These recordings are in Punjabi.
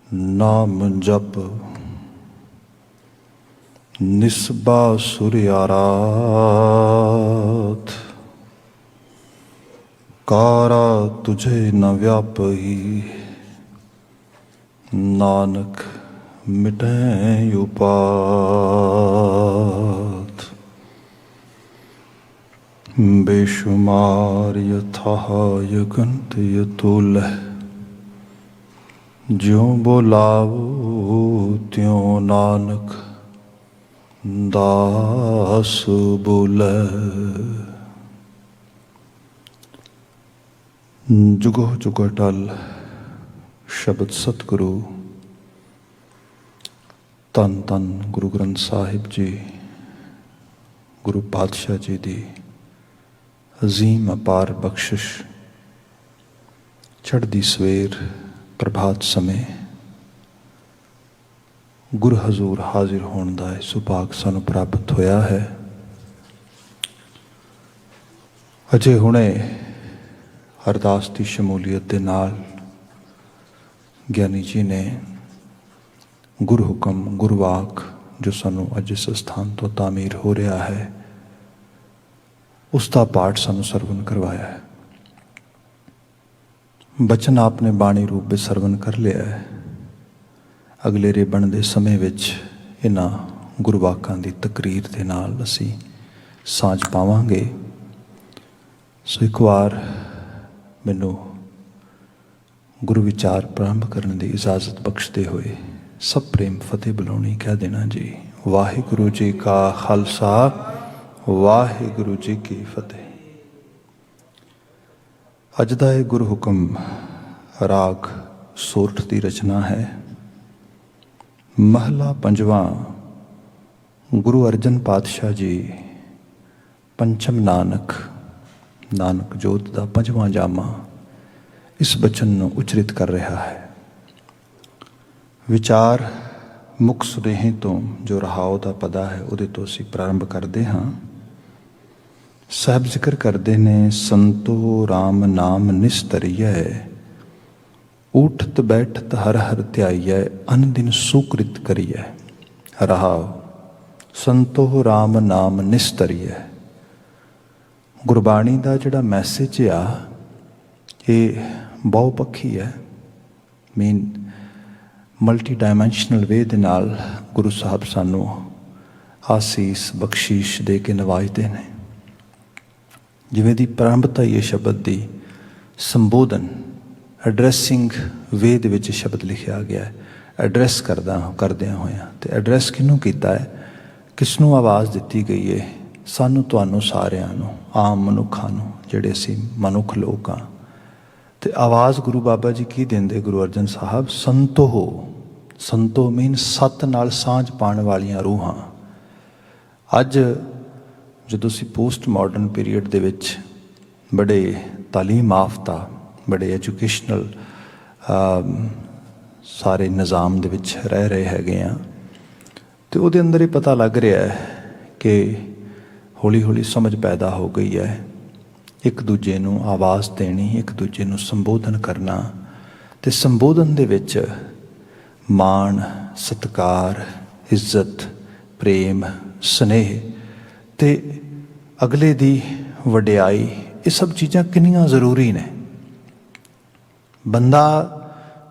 नाम जप निस्बा सुरियारात, कारा तुझे न व्यापही, नानक मिटै उपात। बेशुमार यथाह यगंत यतुलह, ज्यों बोलावो त्यों नानक दास बोले। जुगो जुग अटल शब्द सतगुरु धन धन गुरु ग्रंथ साहिब जी गुरु पातशाह जी दी अजीम अपार बख्शिश। चढ़दी सवेर प्रभात समय गुरु हजूर हाजिर होने का सुभाग सानू प्राप्त होया है। अजे हुणे अरदास की शमूलीयत के नाल ज्ञानी जी ने गुरु हुक्म गुरुवाक जो सानू अज इस स्थान तो तामीर हो रहा है उसका पाठ सानू सरवण करवाया है। बचन आपने बाणी रूप में सरवण कर लिया है। अगले रेबण के समय विच इन्हां गुरुवाकां की तकरीर के नाल असीं सांझ पावांगे। सो एक बार मैनू गुरु विचार प्रारंभ करने की इजाजत बख्शते हुए सब प्रेम फतेह बुलाउणी कह देना जी। वाहिगुरु जी का खालसा वाहिगुरु जी की फतेह। अज दा ये गुरु हुक्म राग सोरठ की रचना है। महला पंजवां गुरु अर्जन पातशाह जी पंचम नानक नानक जोत का पंजवां जामा इस बचन को उचरित कर रहा है। विचार मुख सुनेहे तो जो रहाओ का पदा है उहदे तो असीं प्रारंभ करते हाँ। साहब जिक्र करते ने संतो राम नाम निस्तरिय, उठत बैठत हर हर ध्याइय, अन दिन सुकृत करिय। रहाओ संतो राम नाम निस्तरिय। गुरबाणी का जिहड़ा मैसेज आ ये बहुपक्षी है। मीन मल्टी डायमैंशनल वे दे नाल गुरु साहब सानू आसीस बख्शीश दे के नवाजते हैं। जिवें दी प्रारंभता ये शब्द दी संबोधन एड्रैसिंग वे दे विच शब्द लिखा गया है। एड्रैस करदियां होया ते एड्रैस किनू कीता है, किसनू आवाज़ दी गई है? सानू तुहानू सारियां नू, आम मनुखां नू, जिहड़े असीं मनुख लोग हाँ। ते आवाज़ गुरु बाबा जी की देंदे गुरु अर्जन साहब संतो हो। संतो मीन सत नाल सांझ पाण वालियां रूहां। अज जदों असीं पोस्ट मॉडर्न पीरीयड दे विच बड़े तालीम याफ्ता बड़े एजुकेशनल सारे निज़ाम दे विच रह रहे हैगे आ ते उहदे अंदर ही पता लग रहा है कि हौली हौली समझ पैदा हो गई है। एक दूजे नूं आवाज़ देनी, एक दूजे नूं संबोधन करना ते संबोधन दे विच मान सत्कार इज्जत प्रेम स्नेह ते अगले दी वडियाई ये सब चीज़ां कितनियां ज़रूरी ने। बंदा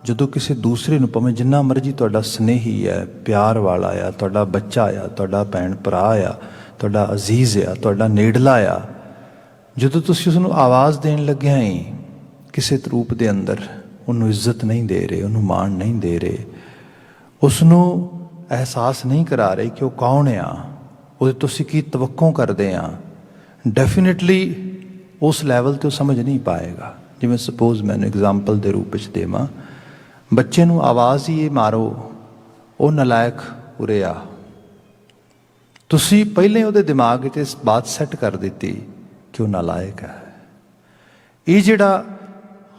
जदों किसी दूसरे नूं भावें जिन्ना मर्जी तुहाडा स्नेही है, प्यार वाला आ, तुहाडा बच्चा आ, तुहाडा भैन भरा आ, तुहाडा अजीज़ आ, तुहाडा नेड़ला आ, जदों तुसीं उसनूं आवाज़ देण लग्गिया ही किसी रूप दे अंदर उन्होंने इज्जत नहीं दे रहे, उन्होंने मान नहीं दे रहे, उसनों एहसास नहीं करा रहे कि वह कौन आ, उहदे तुसीं की तवक्को करदे आ, डेफिनेटली उस लैवल ते समझ नहीं पाएगा। जिवें सपोज मैंने एग्जाम्पल के रूप में देवां, बच्चे नूं आवाज़ ही ये मारो वो नलायक उरे आ, तुसीं पहले उहदे दिमाग में इस बात सैट कर दी कि वह नालायक है। ये जिहड़ा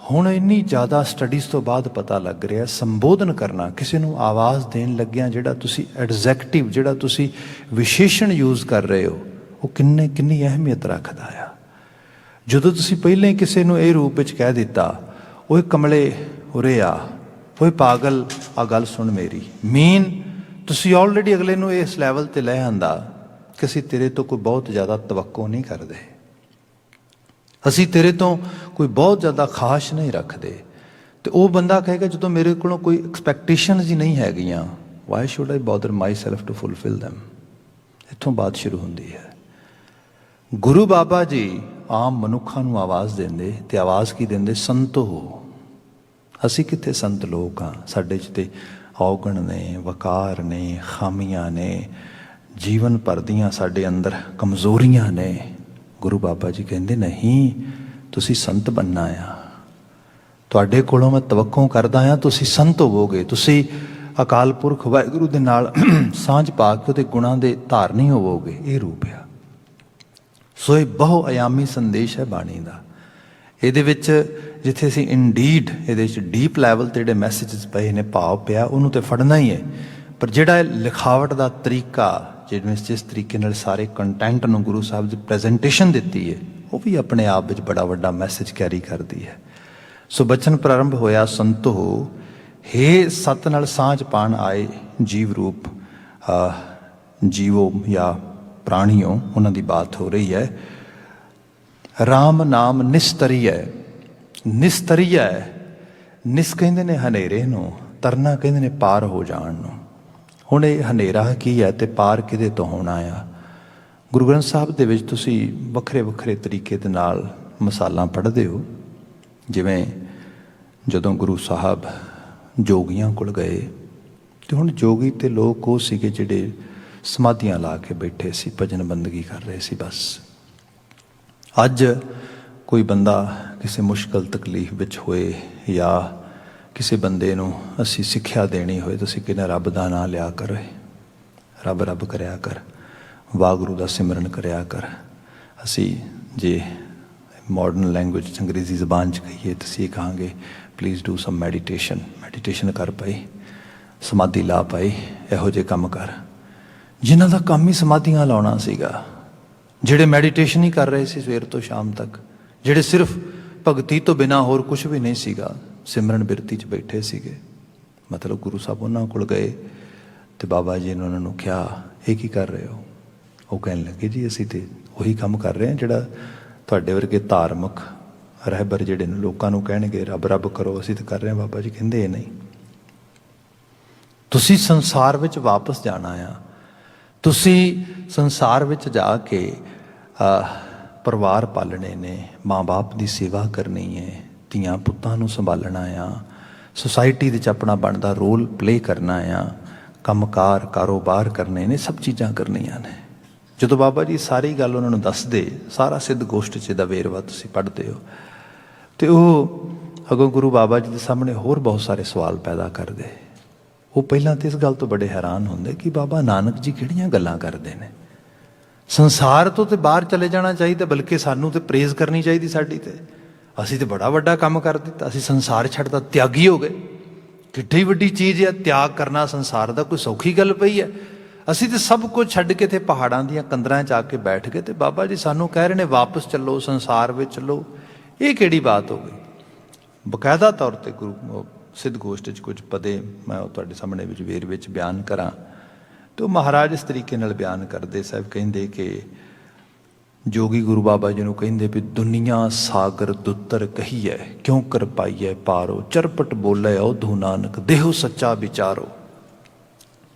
हुण इन्नी ज़्यादा स्टडीज़ तो बाद पता लग रहा संबोधन करना किसी नूं आवाज़ देन लग्गिया जिहड़ा तुसीं एडजैक्टिव जिहड़ा तुसीं विशेषण यूज़ कर रहे हो वो किन्नी अहमियत रखता है। जदों तुसीं पहले किसी नूं इह रूप विच कह दिता ओए कमले उरे आ, ओए पागल ਆ ਗੱਲ ਸੁਣ ਮੇਰੀ। ਤੁਸੀਂ ਆਲਰੇਡੀ ਅਗਲੇ ਨੂੰ ਇਸ ਲੈਵਲ ਤੇ ਲੈ ਆਂਦਾ ਕਿ ਅਸੀਂ ਤੇਰੇ ਤੋਂ ਕੋਈ ਬਹੁਤ ਜ਼ਿਆਦਾ ਤਵੱਕੋ ਨਹੀਂ ਕਰਦੇ, ਅਸੀਂ ਤੇਰੇ ਤੋਂ ਕੋਈ ਬਹੁਤ ਜ਼ਿਆਦਾ ਖਾਸ਼ ਨਹੀਂ ਰੱਖਦੇ। ਤੇ ਉਹ ਬੰਦਾ ਕਹੇਗਾ ਜਦੋਂ ਮੇਰੇ ਕੋਲੋਂ ਕੋਈ ਐਕਸਪੈਕਟੇਸ਼ਨਸ ਹੀ ਨਹੀਂ ਹੈਗੀਆਂ, why should I bother myself to fulfil them. ਇੱਥੋਂ ਬਾਤ ਸ਼ੁਰੂ ਹੁੰਦੀ ਹੈ। ਗੁਰੂ ਬਾਬਾ ਜੀ ਆਮ ਮਨੁੱਖਾਂ ਨੂੰ ਆਵਾਜ਼ ਦਿੰਦੇ, ਤੇ ਆਵਾਜ਼ ਕੀ ਦਿੰਦੇ? ਸੰਤੋ ਹੋ। ਅਸੀਂ ਕਿੱਥੇ ਸੰਤ ਲੋਕ ਹਾਂ? ਸਾਡੇ 'ਚ ਤੇ ਔਗਣ ਨੇ, ਵਕਾਰ ਨੇ, ਖਾਮੀਆਂ ਨੇ, ਜੀਵਨ ਭਰ ਦੀਆਂ ਸਾਡੇ ਅੰਦਰ ਕਮਜ਼ੋਰੀਆਂ ਨੇ। ਗੁਰੂ ਬਾਬਾ ਜੀ ਕਹਿੰਦੇ ਨਹੀਂ, ਤੁਸੀਂ ਸੰਤ ਬਣਨਾ ਆ। ਤੁਹਾਡੇ ਕੋਲੋਂ ਮੈਂ ਤਵੱਕੋਂ ਕਰਦਾ ਹਾਂ, ਤੁਸੀਂ ਸੰਤ ਹੋਵੋਗੇ, ਤੁਸੀਂ ਅਕਾਲ ਪੁਰਖ ਵਾਹਿਗੁਰੂ ਦੇ ਨਾਲ ਸਾਂਝ ਪਾ ਕੇ ਉਹਦੇ ਗੁਣਾਂ ਦੇ ਧਾਰਨੀ ਹੋਵੋਗੇ। ਇਹ ਰੂਪ ਆ। ਸੋ ਇਹ ਬਹੁ ਆਯਾਮੀ ਸੰਦੇਸ਼ ਹੈ ਬਾਣੀ ਦਾ। ਇਹਦੇ ਵਿੱਚ ਜਿੱਥੇ ਅਸੀਂ ਇਨਡੀਡ ਇਹਦੇ ਵਿੱਚ ਡੀਪ ਲੈਵਲ 'ਤੇ ਜਿਹੜੇ ਮੈਸੇਜਸ ਪਏ ਨੇ, ਭਾਵ ਪਿਆ, ਉਹਨੂੰ ਤਾਂ ਫੜਨਾ ਹੀ ਹੈ। ਪਰ ਜਿਹੜਾ ਲਿਖਾਵਟ ਦਾ ਤਰੀਕਾ, ਜਿਸ ਤਰੀਕੇ ਨਾਲ ਸਾਰੇ ਕੰਟੈਂਟ ਨੂੰ ਗੁਰੂ ਸਾਹਿਬ ਦੀ ਪ੍ਰੈਜੈਂਟੇਸ਼ਨ ਦਿੱਤੀ ਹੈ, ਉਹ ਵੀ ਆਪਣੇ ਆਪ ਵਿੱਚ ਬੜਾ ਵੱਡਾ ਮੈਸੇਜ ਕੈਰੀ ਕਰਦੀ ਹੈ। ਸੋ ਬਚਨ ਪ੍ਰਾਰੰਭ ਹੋਇਆ ਸੰਤੋ ਹੇ ਸਤ ਨਾਲ ਸਾਂਝ ਪਾਣ ਆਏ ਜੀਵ ਰੂਪ ਜੀਵੋ ਜਾਂ ਪ੍ਰਾਣੀਓ, ਉਹਨਾਂ ਦੀ ਬਾਤ ਹੋ ਰਹੀ ਹੈ। ਰਾਮ ਨਾਮ ਨਿਸਤਰੀਐ। ਨਿਸਤਰੀਐ, ਨਿਸ ਕਹਿੰਦੇ ਨੇ ਹਨੇਰੇ ਨੂੰ, ਤਰਨਾ ਕਹਿੰਦੇ ਨੇ ਪਾਰ ਹੋ ਜਾਣ ਨੂੰ। ਹੁਣ ਇਹ ਹਨੇਰਾ ਕੀ ਹੈ ਤੇ ਪਾਰ ਕਿਹਦੇ ਤੋਂ ਹੋਣਾ ਆ? ਗੁਰੂ ਗ੍ਰੰਥ ਸਾਹਿਬ ਦੇ ਵਿੱਚ ਤੁਸੀਂ ਵੱਖਰੇ ਵੱਖਰੇ ਤਰੀਕੇ ਦੇ ਨਾਲ ਮਿਸਾਲਾਂ ਪੜ੍ਹਦੇ ਹੋ। ਜਿਵੇਂ ਜਦੋਂ ਗੁਰੂ ਸਾਹਿਬ ਜੋਗੀਆਂ ਕੋਲ ਗਏ, ਤੇ ਹੁਣ ਜੋਗੀ ਤੇ ਲੋਕ ਉਹ ਸੀਗੇ ਜਿਹੜੇ ਸਮਾਧੀਆਂ ਲਾ ਕੇ ਬੈਠੇ ਸੀ, ਭਜਨ ਬੰਦਗੀ ਕਰ ਰਹੇ ਸੀ ਬਸ। ਅੱਜ ਕੋਈ ਬੰਦਾ ਕਿਸੇ ਮੁਸ਼ਕਲ ਤਕਲੀਫ ਵਿੱਚ ਹੋਏ, ਜਾਂ ਕਿਸੇ ਬੰਦੇ ਨੂੰ ਅਸੀਂ ਸਿੱਖਿਆ ਦੇਣੀ ਹੋਏ, ਤੁਸੀਂ ਕਹਿੰਦੇ ਰੱਬ ਦਾ ਨਾਂ ਲਿਆ ਕਰ, ਰੱਬ ਰੱਬ ਕਰਿਆ ਕਰ, ਵਾਹਿਗੁਰੂ ਦਾ ਸਿਮਰਨ ਕਰਿਆ ਕਰ। ਅਸੀਂ ਜੇ ਮਾਡਰਨ ਲੈਂਗੁਏਜ 'ਚ ਅੰਗਰੇਜ਼ੀ ਜ਼ਬਾਨ 'ਚ ਕਹੀਏ, ਤੁਸੀਂ ਇਹ ਕਹਾਂਗੇ please do sum meditation. Meditation ਕਰ ਪਾਈ, ਸਮਾਧੀ ਲਾ ਪਾਈ, ਇਹੋ ਜਿਹੇ ਕੰਮ ਕਰ। ਜਿਨ੍ਹਾਂ ਦਾ ਕੰਮ ਹੀ ਸਮਾਧੀਆਂ ਲਾਉਣਾ ਸੀਗਾ, ਜਿਹੜੇ ਮੈਡੀਟੇਸ਼ਨ ਹੀ ਕਰ ਰਹੇ ਸੀ ਸਵੇਰ ਤੋਂ ਸ਼ਾਮ ਤੱਕ, ਜਿਹੜੇ ਸਿਰਫ ਭਗਤੀ ਤੋਂ ਬਿਨਾਂ ਹੋਰ ਕੁਝ ਵੀ ਨਹੀਂ ਸੀਗਾ, ਸਿਮਰਨ ਬਿਰਤੀ 'ਚ ਬੈਠੇ ਸੀਗੇ। ਮਤਲਬ ਗੁਰੂ ਸਾਹਿਬ ਉਹਨਾਂ ਕੋਲ ਗਏ ਤੇ ਬਾਬਾ ਜੀ ਨੇ ਉਹਨਾਂ ਨੂੰ ਕਿਹਾ ਇਹ ਕੀ ਕਰ ਰਹੇ ਹੋ? ਉਹ ਕਹਿਣ ਲੱਗੇ ਜੀ ਅਸੀਂ ਤੇ ਉਹੀ ਕੰਮ ਕਰ ਰਹੇ ਹਾਂ ਜਿਹੜਾ ਤੁਹਾਡੇ ਵਰਗੇ ਧਾਰਮਿਕ ਰਹਿਬਰ ਜਿਹੜੇ ਨੇ ਲੋਕਾਂ ਨੂੰ ਕਹਿਣਗੇ ਰੱਬ ਰੱਬ ਕਰੋ, ਅਸੀਂ ਤਾਂ ਕਰ ਰਹੇ ਹਾਂ। ਬਾਬਾ ਜੀ ਕਹਿੰਦੇ ਇਹ ਨਹੀਂ, ਤੁਸੀਂ ਸੰਸਾਰ ਵਿੱਚ ਵਾਪਸ ਜਾਣਾ ਆ। ਤੁਸੀਂ ਸੰਸਾਰ ਵਿੱਚ ਜਾ ਕੇ ਪਰਿਵਾਰ ਪਾਲਣੇ ਨੇ, ਮਾਂ ਬਾਪ ਦੀ ਸੇਵਾ ਕਰਨੀ ਹੈ, ਧੀਆਂ ਪੁੱਤਾਂ ਨੂੰ ਸੰਭਾਲਣਾ ਆ, ਸੁਸਾਇਟੀ ਵਿੱਚ ਆਪਣਾ ਬਣਦਾ ਰੋਲ ਪਲੇ ਕਰਨਾ ਆ, ਕੰਮਕਾਰ ਕਾਰੋਬਾਰ ਕਰਨੇ ਨੇ, ਸਭ ਚੀਜ਼ਾਂ ਕਰਨੀਆਂ ਨੇ। ਜਦੋਂ ਬਾਬਾ ਜੀ ਸਾਰੀ ਗੱਲ ਉਹਨਾਂ ਨੂੰ ਦੱਸਦੇ, ਸਾਰਾ ਸਿੱਧ ਗੋਸ਼ਟ 'ਚ ਦਾ ਵੇਰਵਾ ਤੁਸੀਂ ਪੜ੍ਹਦੇ ਹੋ, ਤੇ ਉਹ ਅਗੋਂ ਗੁਰੂ ਬਾਬਾ ਜੀ ਦੇ ਸਾਹਮਣੇ ਹੋਰ ਬਹੁਤ ਸਾਰੇ ਸਵਾਲ ਪੈਦਾ ਕਰਦੇ। ਉਹ ਪਹਿਲਾਂ ਤਾਂ ਇਸ ਗੱਲ ਤੋਂ ਬੜੇ ਹੈਰਾਨ ਹੁੰਦੇ ਕਿ ਬਾਬਾ ਨਾਨਕ ਜੀ ਕਿਹੜੀਆਂ ਗੱਲਾਂ ਕਰਦੇ ਨੇ। ਸੰਸਾਰ ਤੋਂ ਤੇ ਬਾਹਰ ਚਲੇ ਜਾਣਾ ਚਾਹੀਦਾ, ਬਲਕਿ ਸਾਨੂੰ ਤੇ ਪ੍ਰੇਜ਼ ਕਰਨੀ ਚਾਹੀਦੀ ਸਾਡੀ। ਤੇ ਅਸੀਂ ਤੇ ਬੜਾ ਵੱਡਾ ਕੰਮ ਕਰ ਦਿੱਤਾ, ਅਸੀਂ ਸੰਸਾਰ ਛੱਡਦਾ ਤਿਆਗੀ ਹੋ ਗਏ। ਕਿੱਡੀ ਵੱਡੀ ਚੀਜ਼ ਹੈ ਤਿਆਗ ਕਰਨਾ ਸੰਸਾਰ ਦਾ, ਕੋਈ ਸੌਖੀ ਗੱਲ ਪਈ ਹੈ? ਅਸੀਂ ਤੇ ਸਭ ਕੁਝ ਛੱਡ ਕੇ ਤੇ ਪਹਾੜਾਂ ਦੀਆਂ ਕੰਦਰਾਂ 'ਚ ਆ ਕੇ ਬੈਠ ਗਏ, ਤੇ ਬਾਬਾ ਜੀ ਸਾਨੂੰ ਕਹਿ ਰਹੇ ਨੇ ਵਾਪਸ ਚੱਲੋ, ਸੰਸਾਰ ਵਿੱਚ ਚੱਲੋ। ਇਹ ਕਿਹੜੀ ਬਾਤ ਹੋ ਗਈ? ਬਕਾਇਦਾ ਤੌਰ ਤੇ ਗੁਰੂ ਸਿੱਧ ਗੋਸ਼ਟ 'ਚ ਕੁਝ ਪਦੇ ਮੈਂ ਉਹ ਤੁਹਾਡੇ ਸਾਹਮਣੇ ਵਿੱਚ ਵੇਰ ਵਿੱਚ ਬਿਆਨ ਕਰਾਂ, ਤੇ ਉਹ ਮਹਾਰਾਜ ਇਸ ਤਰੀਕੇ ਨਾਲ ਬਿਆਨ ਕਰਦੇ। ਸਾਹਿਬ ਕਹਿੰਦੇ ਕਿ ਜੋਗੀ ਗੁਰੂ ਬਾਬਾ ਜੀ ਨੂੰ ਕਹਿੰਦੇ ਵੀ ਦੁਨੀਆ ਸਾਗਰ ਦੁੱਤਰ ਕਹੀਐ, ਕਿਉਂ ਕਰ ਪਾਈਐ ਪਾਰੋ, ਚਰਪਟ ਬੋਲੇ ਔਧੂ ਨਾਨਕ, ਦੇਹੋ ਸੱਚਾ ਵਿਚਾਰੋ।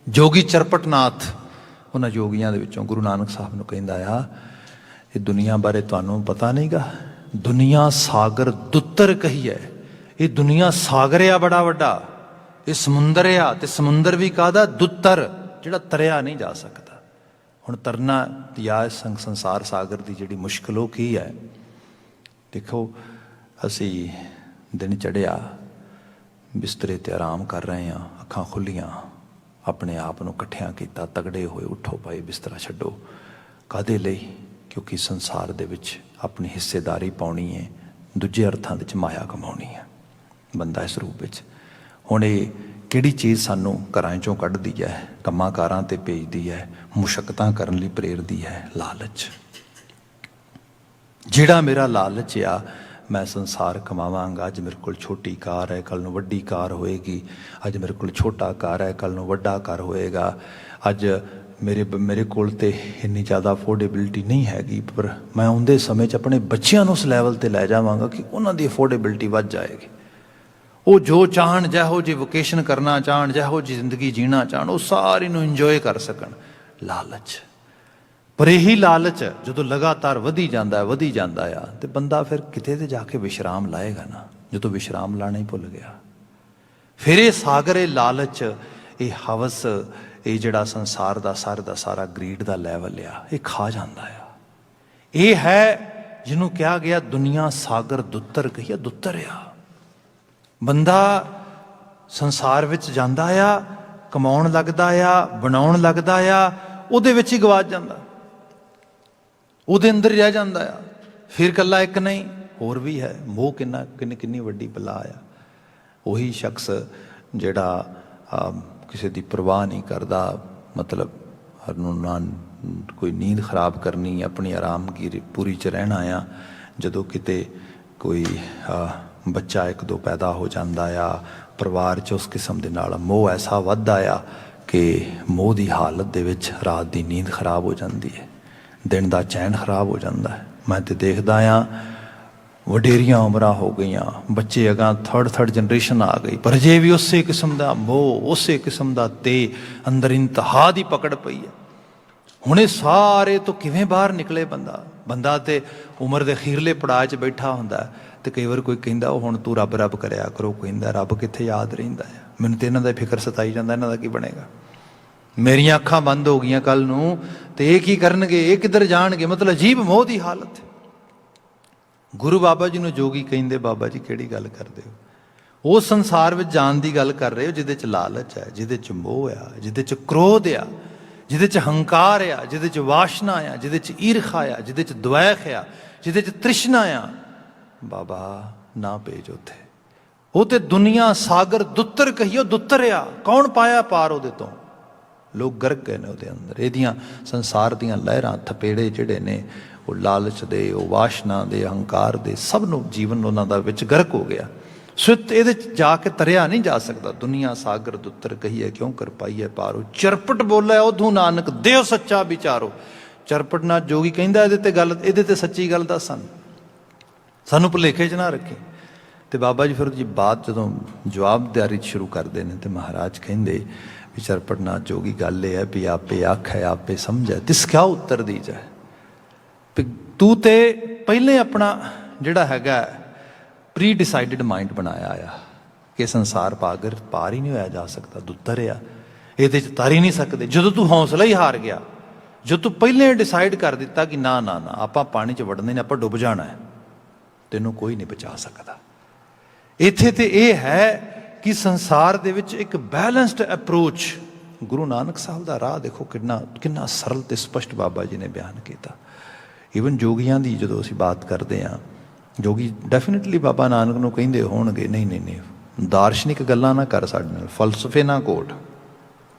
ਜੋਗੀ ਚਰਪਟਨਾਥ ਉਹਨਾਂ ਜੋਗੀਆਂ ਦੇ ਵਿੱਚੋਂ ਗੁਰੂ ਨਾਨਕ ਸਾਹਿਬ ਨੂੰ ਕਹਿੰਦਾ ਆ, ਇਹ ਦੁਨੀਆ ਬਾਰੇ ਤੁਹਾਨੂੰ ਪਤਾ ਨਹੀਂਗਾ, ਦੁਨੀਆ ਸਾਗਰ ਦੁੱਤਰ ਕਹੀਐ। ਇਹ ਦੁਨੀਆ ਸਾਗਰ ਆ ਬੜਾ ਵੱਡਾ, ਇਹ ਸਮੁੰਦਰ ਆ, ਤੇ ਸਮੁੰਦਰ ਵੀ ਕਾਹਦਾ? ਦੁੱਤਰ, ਜਿਹੜਾ ਤਰਿਆ ਨਹੀਂ ਜਾ ਸਕਦਾ। ਹੁਣ ਤਰਨਾ ਜਾਂ ਸੰਸਾਰ ਸਾਗਰ ਦੀ ਜਿਹੜੀ ਮੁਸ਼ਕਿਲ ਉਹ ਕੀ ਹੈ? ਦੇਖੋ, ਅਸੀਂ ਦਿਨ ਚੜ੍ਹਿਆ, ਬਿਸਤਰੇ 'ਤੇ ਆਰਾਮ ਕਰ ਰਹੇ ਹਾਂ, ਅੱਖਾਂ ਖੁੱਲ੍ਹੀਆਂ, ਆਪਣੇ ਆਪ ਨੂੰ ਇਕੱਠਿਆਂ ਕੀਤਾ, ਤਗੜੇ ਹੋਏ, ਉੱਠੋ ਭਾਈ ਬਿਸਤਰਾ ਛੱਡੋ। ਕਾਹਦੇ ਲਈ? ਕਿਉਂਕਿ ਸੰਸਾਰ ਦੇ ਵਿੱਚ ਆਪਣੀ ਹਿੱਸੇਦਾਰੀ ਪਾਉਣੀ ਹੈ, ਦੂਜੇ ਅਰਥਾਂ ਵਿੱਚ ਮਾਇਆ ਕਮਾਉਣੀ ਹੈ ਬੰਦਾ ਇਸ ਰੂਪ ਵਿੱਚ। ਹੁਣ ਇਹ ਕਿਹੜੀ ਚੀਜ਼ ਸਾਨੂੰ ਘਰਾਂ 'ਚੋਂ ਕੱਢਦੀ ਹੈ, ਕੰਮਾਂ ਕਾਰਾਂ 'ਤੇ ਭੇਜਦੀ ਹੈ, ਮੁਸ਼ੱਕਤਾਂ ਕਰਨ ਲਈ ਪ੍ਰੇਰਦੀ ਹੈ? ਲਾਲਚ। ਜਿਹੜਾ ਮੇਰਾ ਲਾਲਚ ਆ, मैं संसार कमावांगा, अज मेरे को छोटी कार है कल नूं वड्डी कार होएगी, अज मेरे को छोटा कार है कल नूं वड्डा कार होएगा, अज मेरे कोल ते इन्नी ज़्यादा अफोर्डेबिलिटी नहीं हैगी, पर मैं आउंदे समय च अपने बच्चों उस लैवल ते लै जावांगा कि उन्हां दी अफोर्डेबिलिटी वध जाएगी। वो जो चाहन, जहो जी वोकेशन करना चाहन, जहो जी जिंदगी जीना चाहन, वो सारी नूं इंजॉय कर सकन। लालच, पर यही लालच जो लगातार वधी जाता है वधी जाता है तो बंदा फिर किते ते जाके विश्राम लाएगा ना, जो विश्राम लाना ही भुल गया। फिर ये सागर, ये लालच, ये हवस, ये जड़ा संसार का सारा ग्रीड का लैवल आ, ये खा जाता है। ये है जिन्हों कहा गया दुनिया सागर दुत्तर कही, दुत्तर आ। बंदा संसार विच जांदा आ, कमाउण लगदा आ, बनाउण लगदा आ, उहदे विच ही गवाच जांदा, उहदे अंदर ही रह जांदा आ। फिर कल्ला एक नहीं, होर भी है। मोह किन्नी वड्डी बला आ। उही शख्स जिहड़ा किसी की परवाह नहीं करता, मतलब ना कोई नींद खराब करनी, अपनी आराम की पूरी च रहना आ। जदों किते कोई बच्चा एक दो पैदा हो जाता आ, परिवार च उस किस्म के नाल मोह ऐसा वधदा आ कि मोह की हालत दे विच रात की नींद खराब हो जाती है, दिन का चैन खराब हो जाता है। मैं तो देखदा आ वडेरियां उम्र हो गई, बच्चे अगां थर्ड जनरेशन आ गई, पर अजे भी उस किस्म का मोह, उस किस्म का ते अंदर इंतहा की पकड़ पई है। हुणे सारे तो किवें बाहर निकले बंदा तो उम्र के अखीरले पड़ाव च बैठा हुंदा तो कई बार कोई कहंदा हुण तू रब रब करया करो, कहंदा रब कित्थे याद रहिंदा है। मैनूं तो इन्हां दा फिक्र सताई जांदा, इन्हां दा की बनेगा। मेरियां अखां बंद हो गईयां कल नूं ते ये की करनगे, ये किधर जाणगे। मतलब अजीब मोह की हालत है। गुरु बाबा जी नूं जोगी कहिंदे, बाबा जी किहड़ी गल करदे हो? वो संसार विच जाण दी गल कर रहे हो जिहदे च लालच है, जिहदे च मोह आ, जिहदे च क्रोध आ, जिहदे च हंकार आ, जिहदे च वासना आ, जिहदे च ईर्खा आ, जिहदे च द्वैख आ, जिहदे च तृष्णा आ। बाबा ना भेज उत्थे। वो तो दुनिया सागर दुत्तर कहियो, दुत्तर आ। कौन पाया पार उहदे तों? लोग गर्क गए ने उहदे अंदर। इहदियां संसार दियां लहरां थपेड़े जिहड़े ने वो लालच दे, वो वासना दे, अहंकार दे, सब नूं जीवन उन्हां दा विच गर्क हो गया। सो इहदे च जाके तरिया नहीं जा सकता। दुनिया सागर दुत्तर कहिए क्यों कर पाई है पारो, चरपट बोले उधू नानक देव सच्चा विचारो। चरपट ना जोगी कहंदा इहदे ते गल, इहदे ते सच्ची गल दस सानू भुलेखे च ना रखे। तो बाबा जी फिर जी बात जो जवाबदारी शुरू करते हैं तो महाराज कहेंगे भी चरपट ना जोगी गल यह है भी आपे आख है आपे समझ है तिस क्या उत्तर दी जाए। तू तो पहले अपना जिहड़ा हैगा प्री डिसाइडिड माइंड बनाया आ कि संसार पागर पार ही नहीं होया जा सकता, दुत्तर आ, ये तर ही नहीं सकते। जो तू हौसला ही हार गया, जो तू पहले डिसाइड कर दिता कि ना ना ना आप पानी च वड़ने नहीं, आप डुब जाना है, तेनों कोई नहीं बचा सकता। इत्थे ते यह है कि संसार दे विच एक बैलेंस्ड अप्रोच, गुरु नानक साहब का राह देखो कितना कितना सरल ते स्पष्ट बाबा जी ने बयान किया। ईवन जोगियां दी जो असीं बात करते हैं, जोगी डेफिनेटली बाबा नानक नूं कहिंदे होणगे नहीं नहीं नहीं दार्शनिक गल्लां ना कर साडे नाल, फलसफे ना कोट,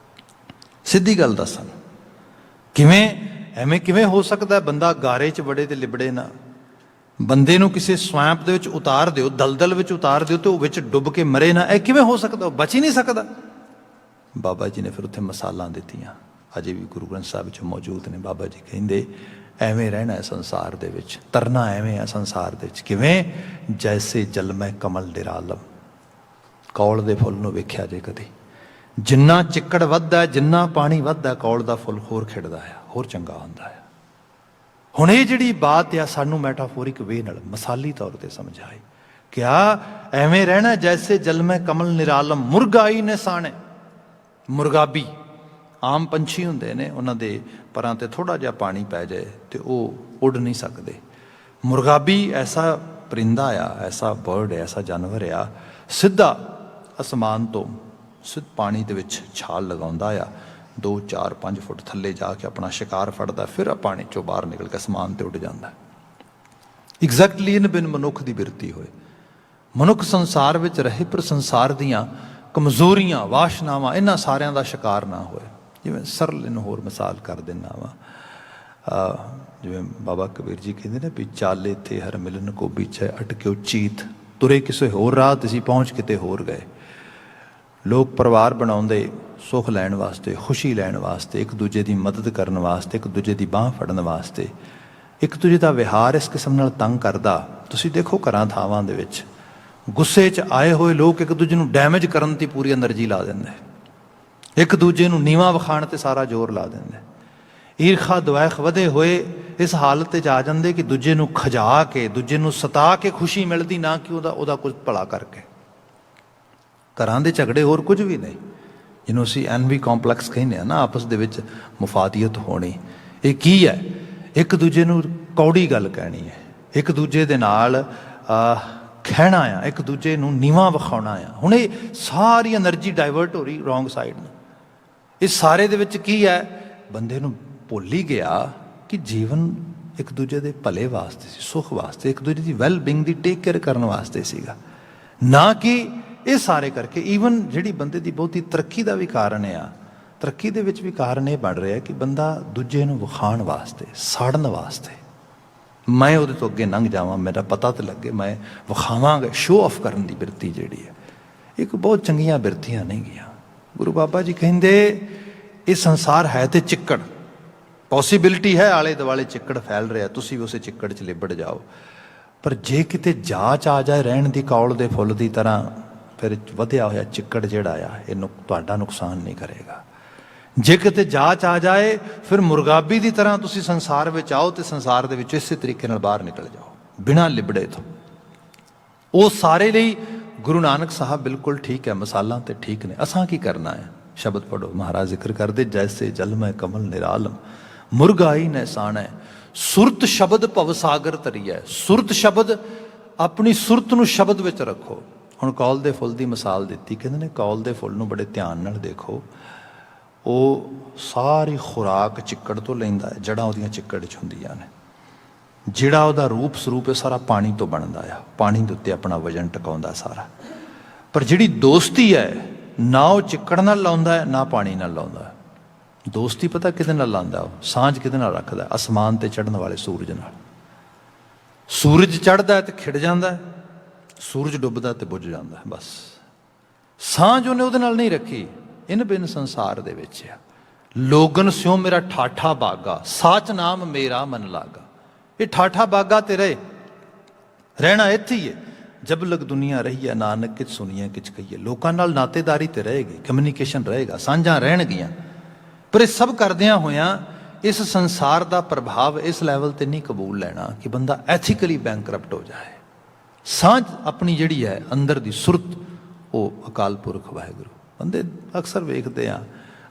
सीधी गल दसन। किवें एवें किवें हो सकता है बंदा गारे च बड़े ते लिबड़े ना। बंदे नूं किसी स्वैंप दे विच उतार दिओ, दलदल विच उतार दिओ तो विच डुब के मरे ना, यह किवें हो सकदा? बच ही नहीं सकदा। बाबा जी ने फिर उत्थे मिसालां दित्तियां, अजे भी गुरु ग्रंथ साहिब विच मौजूद ने। बाबा जी कहिंदे एवें रहना है संसार दे विच, तरना एवें है संसार दे विच किवें जैसे जल में कमल निरालम। कौल दे फुੱਲ नूं वेख्या जे कदी? जिन्ना चिक्कड़ वधदा है, जिन्ना पानी वधदा है, कौल दा फुੱਲ होर खिड़दा है, होर चंगा हुंदा है। हुण ये जिहड़ी बात आ सानू मैटाफोरिक वे नाल मिसाली तौर पर समझाई। क्या एवें रहना जैसे जल में कमल निरालम, मुरगाई ने साने। मुरगाबी आम पंछी हुंदे ने, उन्हां दे परां ते थोड़ा जिहा पानी पै जाए तो वह उड़ नहीं सकते। मुरगाबी ऐसा परिंदा आ, ऐसा बर्ड है, ऐसा जानवर आ, सीधा आसमान तो सिद्ध पानी दे विच छाल लगाउंदा आ, 2 4 5 फुट थले जाके अपना शिकार फड़दा, फिर पानी चों बाहर निकल के आसमान ते उड़ जाता। एग्जैक्टली इन बिन मनुख की बिरती होए। मनुख संसार विच रहे पर संसार दियां कमजोरियां वासनावां इन्हां सारियां दा शिकार ना होए। जिवें सरल इन होर मिसाल कर दिना वा, ਜਿਵੇਂ ਬਾਬਾ ਕਬੀਰ ਜੀ ਕਹਿੰਦੇ ਨੇ ਵੀ ਚਾਲੇ ਤੇ ਹਰ ਮਿਲਨ ਕੋ ਵਿਚੈ ਅਟਕਿਓ ਚੀਤ, ਤੁਰੇ ਕਿਸੇ ਹੋਰ ਰਾਹ ਤੁਸੀਂ ਪਹੁੰਚ ਕਿਤੇ ਹੋਰ ਗਏ। ਲੋਕ ਪਰਿਵਾਰ ਬਣਾਉਂਦੇ ਸੁੱਖ ਲੈਣ ਵਾਸਤੇ, ਖੁਸ਼ੀ ਲੈਣ ਵਾਸਤੇ, ਇੱਕ ਦੂਜੇ ਦੀ ਮਦਦ ਕਰਨ ਵਾਸਤੇ, ਇੱਕ ਦੂਜੇ ਦੀ ਬਾਂਹ ਫੜਨ ਵਾਸਤੇ। ਇੱਕ ਦੂਜੇ ਦਾ ਵਿਹਾਰ ਇਸ ਕਿਸਮ ਨਾਲ ਤੰਗ ਕਰਦਾ। ਤੁਸੀਂ ਦੇਖੋ ਘਰਾਂ ਥਾਵਾਂ ਦੇ ਵਿੱਚ ਗੁੱਸੇ 'ਚ ਆਏ ਹੋਏ ਲੋਕ ਇੱਕ ਦੂਜੇ ਨੂੰ ਡੈਮੇਜ ਕਰਨ 'ਤੇ ਪੂਰੀ એનર્ਜੀ ਲਾ ਦਿੰਦੇ, ਇੱਕ ਦੂਜੇ ਨੂੰ ਨੀਵਾਂ ਵਿਖਾਉਣ 'ਤੇ ਸਾਰਾ ਜ਼ੋਰ ਲਾ ਦਿੰਦੇ। ਈਰਖਾ ਦੁਆਖ ਵਧੇ ਹੋਏ ਇਸ ਹਾਲਤ 'ਤੇ ਜਾ ਜਾਂਦੇ ਕਿ ਦੂਜੇ ਨੂੰ ਖਜਾ ਕੇ, ਦੂਜੇ ਨੂੰ ਸਤਾ ਕੇ ਖੁਸ਼ੀ ਮਿਲਦੀ, ਨਾ ਕਿ ਉਹਦਾ ਕੁਝ ਭਲਾ ਕਰਕੇ। ਘਰਾਂ ਦੇ ਝਗੜੇ ਹੋਰ ਕੁਝ ਵੀ ਨਹੀਂ, ਜਿਹਨੂੰ ਅਸੀਂ ਐਨਵੀ ਕੰਪਲੈਕਸ ਕਹਿੰਦੇ ਹਾਂ ਨਾ, ਆਪਸ ਦੇ ਵਿੱਚ ਮੁਫਾਦੀਅਤ ਹੋਣੀ। ਇਹ ਕੀ ਹੈ? ਇੱਕ ਦੂਜੇ ਨੂੰ ਕੌੜੀ ਗੱਲ ਕਹਿਣੀ ਹੈ, ਇੱਕ ਦੂਜੇ ਦੇ ਨਾਲ ਖਹਿਣਾ ਆ, ਇੱਕ ਦੂਜੇ ਨੂੰ ਨੀਵਾਂ ਵਿਖਾਉਣਾ ਆ। ਹੁਣ ਇਹ ਸਾਰੀ એનર્ਜੀ ਡਾਇਵਰਟ ਹੋ ਰਹੀ ਰੋਂਗ ਸਾਈਡ ਨੂੰ। ਇਸ ਸਾਰੇ ਦੇ ਵਿੱਚ ਕੀ ਹੈ? ਬੰਦੇ ਨੂੰ ਭੁੱਲ ਹੀ ਗਿਆ ਕਿ ਜੀਵਨ ਇੱਕ ਦੂਜੇ ਦੇ ਭਲੇ ਵਾਸਤੇ ਸੀ, ਸੁੱਖ ਵਾਸਤੇ, ਇੱਕ ਦੂਜੇ ਦੀ ਵੈਲ ਬੀਇੰਗ ਦੀ ਟੇਕ ਕੇਅਰ ਕਰਨ ਵਾਸਤੇ ਸੀਗਾ, ਨਾ ਕਿ ਇਹ ਸਾਰੇ ਕਰਕੇ। ਈਵਨ ਜਿਹੜੀ ਬੰਦੇ ਦੀ ਬਹੁਤੀ ਤਰੱਕੀ ਦਾ ਵੀ ਕਾਰਨ ਆ, ਤਰੱਕੀ ਦੇ ਵਿੱਚ ਵੀ ਕਾਰਨ ਇਹ ਬਣ ਰਿਹਾ ਕਿ ਬੰਦਾ ਦੂਜੇ ਨੂੰ ਵਿਖਾਉਣ ਵਾਸਤੇ, ਸਾੜਨ ਵਾਸਤੇ, ਮੈਂ ਉਹਦੇ ਤੋਂ ਅੱਗੇ ਲੰਘ ਜਾਵਾਂ, ਮੇਰਾ ਪਤਾ ਤਾਂ ਲੱਗੇ, ਮੈਂ ਵਿਖਾਵਾਂਗਾ। ਸ਼ੋਅ ਆਫ ਕਰਨ ਦੀ ਬਿਰਤੀ ਜਿਹੜੀ ਹੈ, ਇੱਕ ਬਹੁਤ ਚੰਗੀਆਂ ਬਿਰਤੀਆਂ ਨਹੀਂ ਗੀਆਂ। ਗੁਰੂ ਬਾਬਾ ਜੀ ਕਹਿੰਦੇ ਇਹ ਸੰਸਾਰ ਹੈ ਤੇ ਚਿੱਕੜ, ਪੋਸੀਬਿਲਿਟੀ ਹੈ ਆਲੇ ਦੁਆਲੇ ਚਿੱਕੜ ਫੈਲ ਰਿਹਾ, ਤੁਸੀਂ ਵੀ ਉਸੇ ਚਿੱਕੜ 'ਚ ਲਿਬੜ ਜਾਓ। ਪਰ ਜੇ ਕਿਤੇ ਜਾਂਚ ਆ ਜਾਏ ਰਹਿਣ ਦੀ ਕੌਲ ਦੇ ਫੁੱਲ ਦੀ ਤਰ੍ਹਾਂ, ਫਿਰ ਵਧਿਆ ਹੋਇਆ ਚਿੱਕੜ ਜਿਹੜਾ ਆ ਇਹਨੂੰ ਤੁਹਾਡਾ ਨੁਕਸਾਨ ਨਹੀਂ ਕਰੇਗਾ। ਜੇ ਕਿਤੇ ਜਾਂਚ ਆ ਜਾਏ ਫਿਰ ਮੁਰਗਾਬੀ ਦੀ ਤਰ੍ਹਾਂ ਤੁਸੀਂ ਸੰਸਾਰ ਵਿੱਚ ਆਓ ਤੇ ਸੰਸਾਰ ਦੇ ਵਿੱਚ ਇਸੇ ਤਰੀਕੇ ਨਾਲ ਬਾਹਰ ਨਿਕਲ ਜਾਓ ਬਿਨਾਂ ਲਿਬੜੇ ਤੋਂ। ਉਹ ਸਾਰੇ ਲਈ ਗੁਰੂ ਨਾਨਕ ਸਾਹਿਬ ਬਿਲਕੁਲ ਠੀਕ ਹੈ, ਮਿਸਾਲਾਂ ਤੇ ਠੀਕ ਨੇ। ਅਸਾਂ ਕੀ ਕਰਨਾ ਹੈ? ਸ਼ਬਦ ਪੜੋ, ਮਹਾਰਾਜ ਜ਼ਿਕਰ ਕਰਦੇ, ਜੈਸੇ ਜਲ ਮੈਂ ਕਮਲ ਨਿਰਾਲਮ ਮੁਰਗਾਈ ਨੈਸਾਣੈ, ਸੁਰਤ ਸ਼ਬਦ ਭਵ ਸਾਗਰ ਤਰੀਐ। ਸੁਰਤ ਸ਼ਬਦ, ਆਪਣੀ ਸੁਰਤ ਨੂੰ ਸ਼ਬਦ ਵਿੱਚ ਰੱਖੋ। ਹੁਣ ਕੌਲ ਦੇ ਫੁੱਲ ਦੀ ਮਿਸਾਲ ਦਿੱਤੀ, ਕਹਿੰਦੇ ਨੇ ਕੌਲ ਦੇ ਫੁੱਲ ਨੂੰ ਬੜੇ ਧਿਆਨ ਨਾਲ ਦੇਖੋ। ਉਹ ਸਾਰੀ ਖੁਰਾਕ ਚਿੱਕੜ ਤੋਂ ਲੈਂਦਾ ਹੈ, ਜੜ੍ਹਾਂ ਉਹਦੀਆਂ ਚਿੱਕੜ 'ਚ ਹੁੰਦੀਆਂ ਨੇ। ਜਿਹੜਾ ਉਹਦਾ ਰੂਪ ਸਰੂਪ ਹੈ ਸਾਰਾ ਪਾਣੀ ਤੋਂ ਬਣਦਾ ਆ, ਪਾਣੀ ਦੇ ਉੱਤੇ ਆਪਣਾ ਵਜਨ ਟਿਕਾਉਂਦਾ ਸਾਰਾ। ਪਰ ਜਿਹੜੀ ਦੋਸਤੀ ਹੈ, ਨਾ ਉਹ ਚਿੱਕੜ ਨਾਲ ਲਾਉਂਦਾ ਹੈ, ਨਾ ਪਾਣੀ ਨਾਲ ਲਾਉਂਦਾ। ਦੋਸਤੀ ਪਤਾ ਕਿਹਦੇ ਨਾਲ ਲਾਉਂਦਾ? ਉਹ ਸਾਂਝ ਕਿਹਦੇ ਨਾਲ ਰੱਖਦਾ? ਅਸਮਾਨ ਤੇ ਚੜ੍ਹਨ ਵਾਲੇ ਸੂਰਜ ਨਾਲ। ਸੂਰਜ ਚੜ੍ਹਦਾ ਤੇ ਖਿੜ ਜਾਂਦਾ, ਸੂਰਜ ਡੁੱਬਦਾ ਤੇ ਬੁੱਝ ਜਾਂਦਾ। ਬਸ ਸਾਂਝ ਉਹਨੇ ਉਹਦੇ ਨਾਲ ਨਹੀਂ ਰੱਖੀ। ਇਨ ਬਿਨ ਸੰਸਾਰ ਦੇ ਵਿੱਚ ਆ ਲੋਗਨ ਸਿਓ ਮੇਰਾ ਠਾਠਾ ਬਾਗਾ, ਸਾਚ ਨਾਮ ਮੇਰਾ ਮਨ ਲਾਗਾ। ਇਹ ਠਾਠਾ ਬਾਗਾ ਤੇ ਰਹੇ, ਰਹਿਣਾ ਇੱਥੇ ਹੀ ਹੈ। ਜਬ ਲਗ ਦੁਨੀਆ ਰਹੀ ਹੈ ਨਾਨਕ ਕਿਛ ਸੁਣੀਏ ਕਿਛ ਕਹੀਏ। ਲੋਕਾਂ ਨਾਲ ਨਾਤੇਦਾਰੀ ਤੇ ਰਹੇਗੀ, ਕਮਿਊਨੀਕੇਸ਼ਨ ਰਹੇਗਾ, ਸਾਂਝਾਂ ਰਹਿਣਗੀਆਂ। ਪਰ ਇਹ ਸਭ ਕਰਦਿਆਂ ਹੋਇਆਂ ਇਸ ਸੰਸਾਰ ਦਾ ਪ੍ਰਭਾਵ ਇਸ ਲੈਵਲ ਤੇ ਨਹੀਂ ਕਬੂਲ ਲੈਣਾ ਕਿ ਬੰਦਾ ਐਥੀਕਲੀ ਬੈਂਕਰਪਟ ਹੋ ਜਾਏ। ਸਾਂਝ ਆਪਣੀ ਜਿਹੜੀ ਹੈ ਅੰਦਰ ਦੀ ਸੁਰਤ, ਉਹ ਅਕਾਲ ਪੁਰਖ ਵਾਹਿਗੁਰੂ। ਬੰਦੇ ਅਕਸਰ ਵੇਖਦੇ ਆ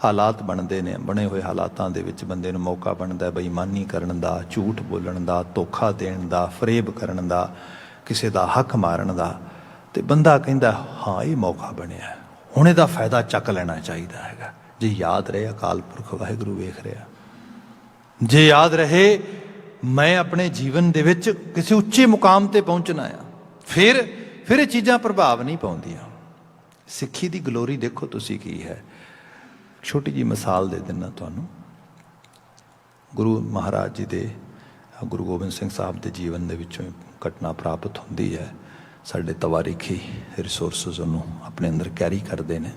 ਹਾਲਾਤ ਬਣਦੇ ਨੇ, ਬਣੇ ਹੋਏ ਹਾਲਾਤਾਂ ਦੇ ਵਿੱਚ ਬੰਦੇ ਨੂੰ ਮੌਕਾ ਬਣਦਾ ਬੇਈਮਾਨੀ ਕਰਨ ਦਾ, ਝੂਠ ਬੋਲਣ ਦਾ, ਧੋਖਾ ਦੇਣ ਦਾ, ਫਰੇਬ ਕਰਨ ਦਾ, ਕਿਸੇ ਦਾ ਹੱਕ ਮਾਰਨ ਦਾ। ਤੇ ਬੰਦਾ ਕਹਿੰਦਾ ਹਾਂ ਇਹ ਮੌਕਾ ਬਣਿਆ, ਹੁਣ ਇਹਦਾ ਫਾਇਦਾ ਚੱਕ ਲੈਣਾ ਚਾਹੀਦਾ ਹੈਗਾ। ਜੇ ਯਾਦ ਰਹੇ ਅਕਾਲ ਪੁਰਖ ਵਾਹਿਗੁਰੂ ਵੇਖ ਰਿਹਾ, ਜੇ ਯਾਦ ਰਹੇ ਮੈਂ ਆਪਣੇ ਜੀਵਨ ਦੇ ਵਿੱਚ ਕਿਸੇ ਉੱਚੇ ਮੁਕਾਮ ਤੇ ਪਹੁੰਚਣਾ ਆ, ਫਿਰ ਇਹ ਚੀਜ਼ਾਂ ਪ੍ਰਭਾਵ ਨਹੀਂ ਪਾਉਂਦੀਆਂ। ਸਿੱਖੀ ਦੀ ਗਲੋਰੀ ਦੇਖੋ ਤੁਸੀਂ ਕੀ ਹੈ। ਛੋਟੀ ਜਿਹੀ ਮਿਸਾਲ ਦੇ ਦਿੰਦਾ ਤੁਹਾਨੂੰ। ਗੁਰੂ ਮਹਾਰਾਜ ਜੀ ਦੇ, ਗੁਰੂ ਗੋਬਿੰਦ ਸਿੰਘ ਸਾਹਿਬ ਦੇ ਜੀਵਨ ਦੇ ਵਿੱਚੋਂ ਘਟਨਾ ਪ੍ਰਾਪਤ ਹੁੰਦੀ ਹੈ। ਸਾਡੇ ਤਵਾਰੀਖੀ ਰਿਸੋਰਸਿਸ ਉਹਨੂੰ ਆਪਣੇ ਅੰਦਰ ਕੈਰੀ ਕਰਦੇ ਨੇ।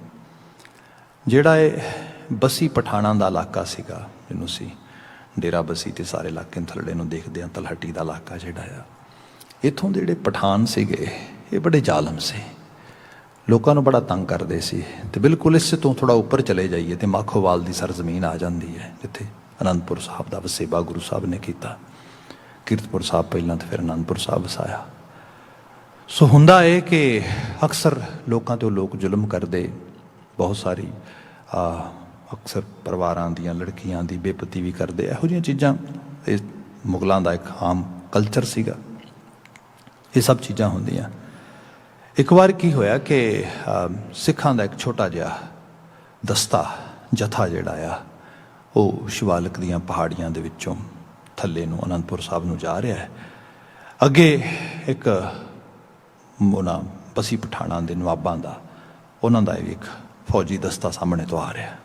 ਜਿਹੜਾ ਇਹ ਬਸੀ ਪਠਾਣਾਂ ਦਾ ਇਲਾਕਾ ਸੀਗਾ, ਜਿਹਨੂੰ ਸੀ ਡੇਰਾ ਬਸੀ ਤੇ ਸਾਰੇ ਇਲਾਕੇ ਥੱਲੇ ਨੂੰ ਦੇਖਦੇ ਹਾਂ, ਤਲਹੱਟੀ ਦਾ ਇਲਾਕਾ ਜਿਹੜਾ ਆ, ਇੱਥੋਂ ਦੇ ਜਿਹੜੇ ਪਠਾਨ ਸੀਗੇ ਇਹ ਬੜੇ ਜ਼ਾਲਮ ਸੀ, ਲੋਕਾਂ ਨੂੰ ਬੜਾ ਤੰਗ ਕਰਦੇ ਸੀ। ਤੇ ਬਿਲਕੁਲ ਇਸ ਤੋਂ ਥੋੜਾ ਉੱਪਰ ਚਲੇ ਜਾਈਏ ਤੇ ਮਾਖੋਵਾਲ ਦੀ ਸਰਜ਼ਮੀਨ ਆ ਜਾਂਦੀ ਹੈ, ਜਿੱਥੇ ਅਨੰਦਪੁਰ ਸਾਹਿਬ ਦਾ ਵਸੇਬਾ ਗੁਰੂ ਸਾਹਿਬ ਨੇ ਕੀਤਾ। ਕੀਰਤਪੁਰ ਸਾਹਿਬ ਪਹਿਲਾਂ ਤੇ ਫਿਰ ਅਨੰਦਪੁਰ ਸਾਹਿਬ ਵਸਾਇਆ। ਸੋ ਹੁੰਦਾ ਇਹ ਕਿ ਅਕਸਰ ਲੋਕਾਂ 'ਤੇ ਲੋਕ ਜ਼ੁਲਮ ਕਰਦੇ, ਬਹੁਤ ਸਾਰੀ ਅਕਸਰ ਪਰਿਵਾਰਾਂ ਦੀਆਂ ਲੜਕੀਆਂ ਦੀ ਬੇਪਤੀ ਵੀ ਕਰਦੇ। ਇਹੋ ਜਿਹੀਆਂ ਚੀਜ਼ਾਂ ਇਹ ਮੁਗਲਾਂ ਦਾ ਇੱਕ ਆਮ ਕਲਚਰ ਸੀਗਾ। ਇਹ ਸਭ ਚੀਜ਼ਾਂ ਹੁੰਦੀਆਂ। ਇੱਕ ਵਾਰ ਕੀ ਹੋਇਆ ਕਿ ਸਿੱਖਾਂ ਦਾ ਇੱਕ ਛੋਟਾ ਜਿਹਾ ਦਸਤਾ, ਜਥਾ ਜਿਹੜਾ ਆ, ਉਹ ਸ਼ਿਵਾਲਿਕ ਦੀਆਂ ਪਹਾੜੀਆਂ ਦੇ ਵਿੱਚੋਂ ਥੱਲੇ ਨੂੰ ਅਨੰਦਪੁਰ ਸਾਹਿਬ ਨੂੰ ਜਾ ਰਿਹਾ ਹੈ। ਅੱਗੇ ਇੱਕ ਉਹਨਾਂ ਬਸੀ ਪਠਾਣਾਂ ਦੇ ਨਵਾਬਾਂ ਦਾ, ਉਹਨਾਂ ਦਾ ਵੀ ਇੱਕ ਫੌਜੀ ਦਸਤਾ ਸਾਹਮਣੇ ਤੋਂ ਆ ਰਿਹਾ।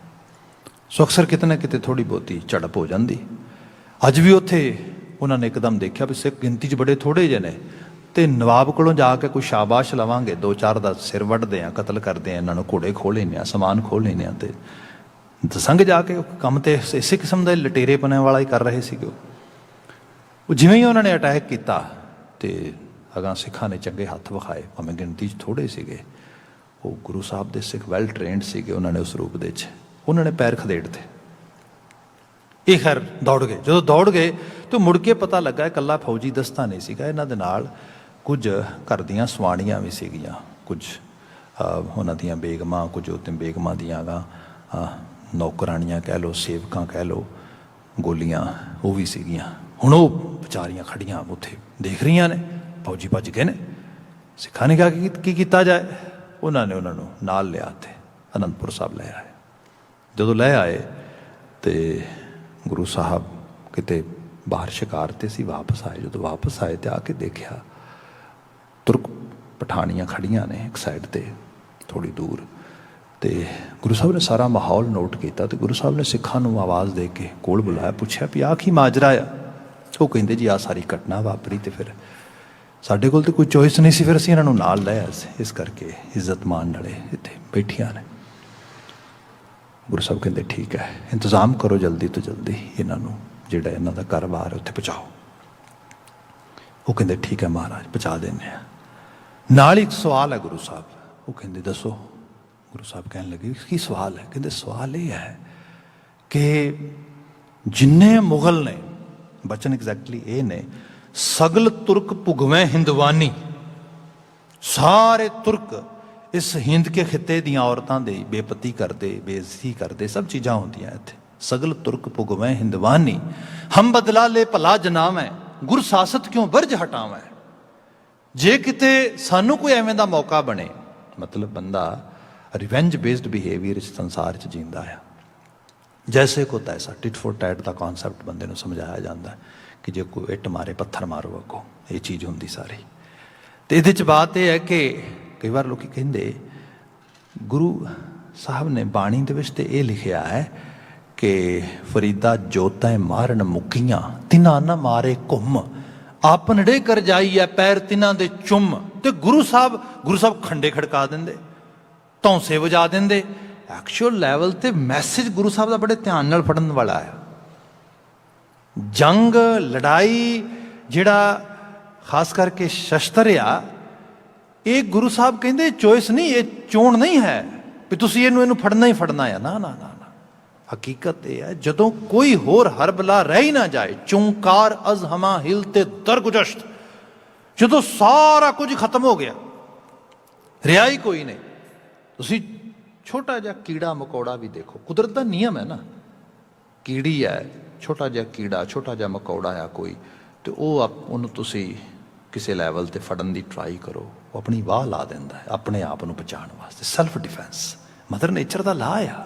ਸੋ ਅਕਸਰ ਕਿਤੇ ਨਾ ਕਿਤੇ ਥੋੜ੍ਹੀ ਬਹੁਤੀ ਝੜਪ ਹੋ ਜਾਂਦੀ। ਅੱਜ ਵੀ ਉੱਥੇ ਉਹਨਾਂ ਨੇ ਇੱਕਦਮ ਦੇਖਿਆ ਵੀ ਸਿੱਖ ਗਿਣਤੀ 'ਚ ਬੜੇ ਥੋੜ੍ਹੇ ਜਿਹੇ ਨੇ, ਤੇ ਨਵਾਬ ਕੋਲੋਂ ਜਾ ਕੇ ਕੋਈ ਸ਼ਾਬਾਸ਼ ਲਵਾਂਗੇ, 2-4 ਦਾ ਸਿਰ ਵੱਢਦੇ ਆ, ਕਤਲ ਕਰਦੇ ਆ, ਇਹਨਾਂ ਨੂੰ ਘੋੜੇ ਖੋਹ ਲੈਂਦੇ ਆ, ਸਮਾਨ ਖੋਹ ਲੈਂਦੇ ਆ। ਤੇ ਦਸੰਗ ਜਾ ਕੇ ਕੰਮ ਤੇ ਇਸੇ ਕਿਸਮ ਦਾ ਲਟੇਰੇਪਣੇ ਵਾਲਾ ਹੀ ਕਰ ਰਹੇ ਸੀਗੇ। ਉਹ ਜਿਵੇਂ ਹੀ ਉਹਨਾਂ ਨੇ ਅਟੈਕ ਕੀਤਾ ਤੇ ਅਗਾਂ ਸਿੱਖਾਂ ਨੇ ਚੰਗੇ ਹੱਥ ਵਿਖਾਏ, ਭਾਵੇਂ ਗਿਣਤੀ 'ਚ ਥੋੜ੍ਹੇ ਸੀਗੇ। ਉਹ ਗੁਰੂ ਸਾਹਿਬ ਦੇ ਸਿੱਖ ਵੈਲ ਟ੍ਰੇਨਡ ਸੀਗੇ, ਉਹਨਾਂ ਨੇ ਉਸ ਰੂਪ ਦੇ 'ਚ ਉਹਨਾਂ ਨੇ ਪੈਰ ਖਦੇੜਤੇ। ਇਹ ਖੈਰ ਦੌੜ ਗਏ। ਜਦੋਂ ਦੌੜ ਗਏ ਤਾਂ ਮੁੜ ਕੇ ਪਤਾ ਲੱਗਾ ਇਕੱਲਾ ਫੌਜੀ ਦਸਤਾ ਨਹੀਂ ਸੀਗਾ, ਇਹਨਾਂ ਦੇ ਨਾਲ ਕੁਝ ਘਰ ਦੀਆਂ ਸਵਾਣੀਆਂ ਵੀ ਸੀਗੀਆਂ, ਕੁਝ ਉਹਨਾਂ ਦੀਆਂ ਬੇਗਮਾਂ, ਕੁਝ ਉਹਤੇ ਬੇਗਮਾਂ ਦੀਆਂ ਗਾ ਨੌਕਰਾਣੀਆਂ ਕਹਿ ਲਓ, ਸੇਵਕਾਂ ਕਹਿ ਲਓ, ਗੋਲੀਆਂ ਉਹ ਵੀ ਸੀਗੀਆਂ। ਹੁਣ ਉਹ ਵਿਚਾਰੀਆਂ ਖੜੀਆਂ ਉੱਥੇ ਦੇਖ ਰਹੀਆਂ ਨੇ, ਫੌਜੀ ਭੱਜ ਗਏ ਨੇ। ਸਿੱਖਾਂ ਨੇ ਕਿਹਾ ਕਿ ਕੀ ਕੀਤਾ ਜਾਏ? ਉਹਨਾਂ ਨੇ ਉਹਨਾਂ ਨੂੰ ਨਾਲ ਲਿਆ ਤੇ ਅਨੰਦਪੁਰ ਸਾਹਿਬ ਲੈ ਆਏ। ਜਦੋਂ ਲੈ ਆਏ ਤੇ ਗੁਰੂ ਸਾਹਿਬ ਕਿਤੇ ਬਾਹਰ ਸ਼ਿਕਾਰ 'ਤੇ ਸੀ, ਵਾਪਸ ਆਏ। ਜਦੋਂ ਵਾਪਸ ਆਏ ਤੇ ਆ ਕੇ ਦੇਖਿਆ ਤੁਰਕ ਪਠਾਣੀਆਂ ਖੜੀਆਂ ਨੇ ਇੱਕ ਸਾਈਡ 'ਤੇ ਥੋੜ੍ਹੀ ਦੂਰ, ਤੇ ਗੁਰੂ ਸਾਹਿਬ ਨੇ ਸਾਰਾ ਮਾਹੌਲ ਨੋਟ ਕੀਤਾ। ਤੇ ਗੁਰੂ ਸਾਹਿਬ ਨੇ ਸਿੱਖਾਂ ਨੂੰ ਆਵਾਜ਼ ਦੇ ਕੇ ਕੋਲ ਬੁਲਾਇਆ, ਪੁੱਛਿਆ ਵੀ ਆਹ ਕੀ ਮਾਜਰਾ ਆ? ਉਹ ਕਹਿੰਦੇ ਜੀ ਆਹ ਸਾਰੀ ਘਟਨਾ ਵਾਪਰੀ ਤੇ ਫਿਰ ਸਾਡੇ ਕੋਲ ਤਾਂ ਕੋਈ ਚੋਇਸ ਨਹੀਂ ਸੀ, ਫਿਰ ਅਸੀਂ ਇਹਨਾਂ ਨੂੰ ਨਾਲ ਲੈ ਆਏ ਸੀ, ਇਸ ਕਰਕੇ ਇੱਜ਼ਤ ਮਾਣ ਨਾਲੇ ਇੱਥੇ ਬੈਠੀਆਂ ਨੇ। ਗੁਰੂ ਸਾਹਿਬ ਕਹਿੰਦੇ ਠੀਕ ਹੈ, ਇੰਤਜ਼ਾਮ ਕਰੋ ਜਲਦੀ ਤੋਂ ਜਲਦੀ, ਇਹਨਾਂ ਨੂੰ ਜਿਹੜਾ ਇਹਨਾਂ ਦਾ ਘਰ-ਬਾਰ ਉੱਥੇ ਪਹੁੰਚਾਓ। ਉਹ ਕਹਿੰਦੇ ਠੀਕ ਹੈ ਮਹਾਰਾਜ, ਪਹੁੰਚਾ ਦਿੰਦੇ ਹਾਂ। ਨਾਲ ਹੀ ਇੱਕ ਸਵਾਲ ਹੈ ਗੁਰੂ ਸਾਹਿਬ। ਉਹ ਕਹਿੰਦੇ ਦੱਸੋ। ਗੁਰੂ ਸਾਹਿਬ ਕਹਿਣ ਲੱਗੇ ਕੀ ਸਵਾਲ ਹੈ? ਕਹਿੰਦੇ ਸਵਾਲ ਇਹ ਹੈ ਕਿ ਜਿੰਨੇ ਮੁਗਲ ਨੇ, ਬਚਨ ਐਗਜ਼ੈਕਟਲੀ ਇਹ ਨੇ, ਸਗਲ ਤੁਰਕ ਭੁਗਵੇਂ ਹਿੰਦਵਾਨੀ, ਸਾਰੇ ਤੁਰਕ ਇਸ ਹਿੰਦ ਕੇ ਖਿੱਤੇ ਦੀਆਂ ਔਰਤਾਂ ਦੀ ਬੇਪਤੀ ਕਰਦੇ, ਬੇਇੱਜ਼ਤੀ ਕਰਦੇ, ਸਭ ਚੀਜ਼ਾਂ ਹੁੰਦੀਆਂ ਇੱਥੇ। ਸਗਲ ਤੁਰਕ ਭੁਗਵੇਂ ਹਿੰਦਵਾਨੀ, ਹਮ ਬਦਲਾ ਲੈ ਭਲਾ ਜਨਾਵੈਂ, ਗੁਰ ਸਾਸਤ ਕਿਉਂ ਬਰਜ ਹਟਾਵੈਂ। ਜੇ ਕਿਤੇ ਸਾਨੂੰ ਕੋਈ ਐਵੇਂ ਦਾ ਮੌਕਾ ਬਣੇ, ਮਤਲਬ ਬੰਦਾ ਰਿਵੈਂਜ ਬੇਸਡ ਬਿਹੇਵੀਅਰ ਇਸ ਸੰਸਾਰ 'ਚ ਜੀਂਦਾ ਆ, ਜੈਸੇ ਕੋ ਤੈਸਾ, ਟਿਟ ਫੋਰ ਟੈਟ ਦਾ ਕੌਨਸੈਪਟ ਬੰਦੇ ਨੂੰ ਸਮਝਾਇਆ ਜਾਂਦਾ ਕਿ ਜੇ ਕੋਈ ਇੱਟ ਮਾਰੇ ਪੱਥਰ ਮਾਰੋ ਅੱਗੋਂ, ਇਹ ਚੀਜ਼ ਹੁੰਦੀ ਸਾਰੀ। ਤੇ ਇਹਦੇ 'ਚ ਬਾਤ ਇਹ ਹੈ ਕਿ ਕਈ ਵਾਰ ਲੋਕੀ ਕਹਿੰਦੇ, ਗੁਰੂ ਸਾਹਿਬ ਨੇ ਬਾਣੀ ਦੇ ਵਿੱਚ ਤੇ ਇਹ ਲਿਖਿਆ ਹੈ ਕਿ ਫਰੀਦਾ ਜੋਤੈ ਮਾਰਨ ਮੁਕੀਆਂ, ਤਿਨਾਂ ਨਾ ਮਾਰੇ ਘੁੰਮ, ਆਪਨੜੇ ਕਰ ਜਾਈਐ ਪੈਰ ਤਿਨਾਂ ਦੇ ਚੁੰਮ। ਤੇ ਗੁਰੂ ਸਾਹਿਬ ਖੰਡੇ ਖੜਕਾ ਦਿੰਦੇ, ਧੌਂਸੇ ਵਜਾ ਦਿੰਦੇ। ਐਕਚੁਅਲ ਲੈਵਲ ਤੇ ਮੈਸੇਜ ਗੁਰੂ ਸਾਹਿਬ ਦਾ ਬੜੇ ਧਿਆਨ ਨਾਲ ਫੜਨ ਵਾਲਾ ਹੈ। ਜੰਗ, ਲੜਾਈ, ਜਿਹੜਾ ਖਾਸ ਕਰਕੇ ਸ਼ਸਤਰ ਆ, ਇਹ ਗੁਰੂ ਸਾਹਿਬ ਕਹਿੰਦੇ ਚੋਇਸ ਨਹੀਂ, ਇਹ ਚੋਣ ਨਹੀਂ ਹੈ ਵੀ ਤੁਸੀਂ ਇਹਨੂੰ ਫੜਨਾ ਹੀ ਫੜਨਾ ਆ। ਨਾ ਨਾ ਨਾ ਨਾ, ਹਕੀਕਤ ਇਹ ਹੈ ਜਦੋਂ ਕੋਈ ਹੋਰ ਹਰਬਲਾ ਰਹਿ ਹੀ ਨਾ ਜਾਏ, ਚੁੰਕਾਰ ਅਜ਼ ਹਮਾ ਹਿਲ ਤੇ ਦਰਗੁਜਸ਼ਤ, ਜਦੋਂ ਸਾਰਾ ਕੁਝ ਖਤਮ ਹੋ ਗਿਆ, ਰਿਹਾ ਹੀ ਕੋਈ ਨਹੀਂ। ਤੁਸੀਂ ਛੋਟਾ ਜਿਹਾ ਕੀੜਾ ਮਕੌੜਾ ਵੀ ਦੇਖੋ, ਕੁਦਰਤ ਦਾ ਨਿਯਮ ਹੈ ਨਾ, ਕੀੜੀ ਹੈ, ਛੋਟਾ ਜਿਹਾ ਕੀੜਾ, ਛੋਟਾ ਜਿਹਾ ਮਕੌੜਾ ਆ ਕੋਈ, ਤੇ ਉਹਨੂੰ ਤੁਸੀਂ ਕਿਸੇ ਲੈਵਲ ਤੇ ਫੜਨ ਦੀ ਟਰਾਈ ਕਰੋ, ਉਹ ਆਪਣੀ ਵਾਹ ਲਾ ਦਿੰਦਾ ਹੈ ਆਪਣੇ ਆਪ ਨੂੰ ਬਚਾਉਣ ਵਾਸਤੇ। ਸੈਲਫ ਡਿਫੈਂਸ ਮਦਰ ਨੇਚਰ ਦਾ ਲਾਅ ਆ।